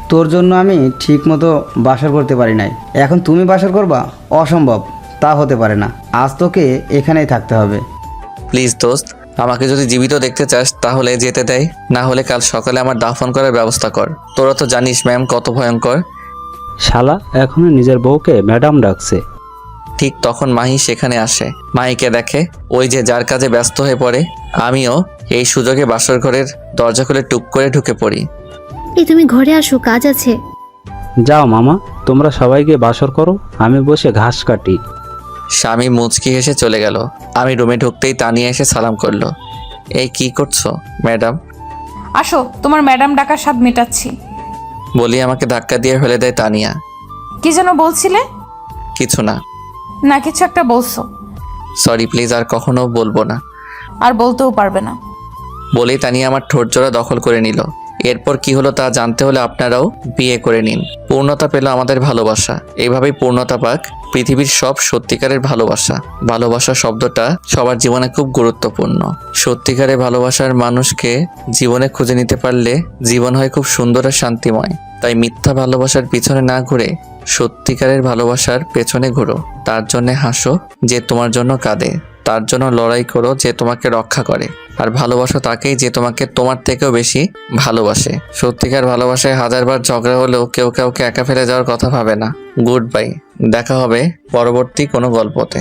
তোর জন্য আমি ঠিক মতো বাসর করতে পারি নাই, এখন তুমি বাসর করবা? অসম্ভব, তা হতে পারে না। আজ তোকে এখানেই থাকতে হবে। প্লিজ দোস্ত, আমাকে যদি জীবিত দেখতে চাস তাহলে যেতে দেয়, না হলে কাল সকালে আমার দাফন করার ব্যবস্থা কর। তোরা তো জানিস ম্যাম কত ভয়ঙ্কর। শালা এখনই নিজের বউকে ম্যাডাম ডাকছে। ঠিক তখন মাহি সেখানে আসে। মাহিকে দেখে ওই যে যার কাজে ব্যস্ত হয়ে পড়ে। আমিও এই সুযোগে বাসর ঘরের দরজা খুলে টুক করে ঢুকে পড়ি। এই তুমি ঘরে আসো, কাজ আছে। যাও মামা, তোমরা সবাই গিয়ে বাসর করো, আমি বসে ঘাস কাটি। স্বামী মুচকি হেসে চলে গেল। আমি রুমে ঢুকতেই তানিয়া এসে সালাম করলো। এই কি করছো ম্যাডাম? আসো, তোমার ম্যাডাম ডাকার স্বাদ মেটাচ্ছি। বলি আমাকে ধাক্কা দিয়ে ফেলে দেয় তানিয়া। কি যেন বলছিলে? কিছু না। না, কিছু একটা বলছো। সরি, প্লিজ আর কখনো বলবো না। আর বলতেও পারবে না। বলেই তানিয়া আমার ঠোঁট জোড়া দখল করে নিল। এরপর কি হলো তা জানতে হলে আপনারাও বিয়ে করে নিন। পূর্ণতা পেল আমাদের ভালোবাসা। এইভাবেই পূর্ণতা পাক পৃথিবীর সব সত্যিকারের ভালোবাসা। ভালোবাসা শব্দটা সবার জীবনে খুব গুরুত্বপূর্ণ। সত্যিকারের ভালোবাসার মানুষকে জীবনে খুঁজে নিতে পারলে জীবন হয় খুব সুন্দর আর শান্তিময়। তাই মিথ্যা ভালোবাসার পিছনে না ঘুরে সত্যিকারের ভালোবাসার পেছনে ঘুরো। তার জন্য হাসো যে তোমার জন্য কাঁদে, তার জন্য লড়াই করো যে তোমাকে রক্ষা করে, আর ভালোবাসো তাকেই যে তোমাকে তোমার থেকেও বেশি ভালোবাসে। সত্যিকার ভালোবাসায় হাজারবার ঝগড়া হলেও কেউ কাউকে একা ফেলে যাওয়ার কথা ভাবে না। গুড বাই, দেখা হবে পরবর্তী কোনো গল্পতে।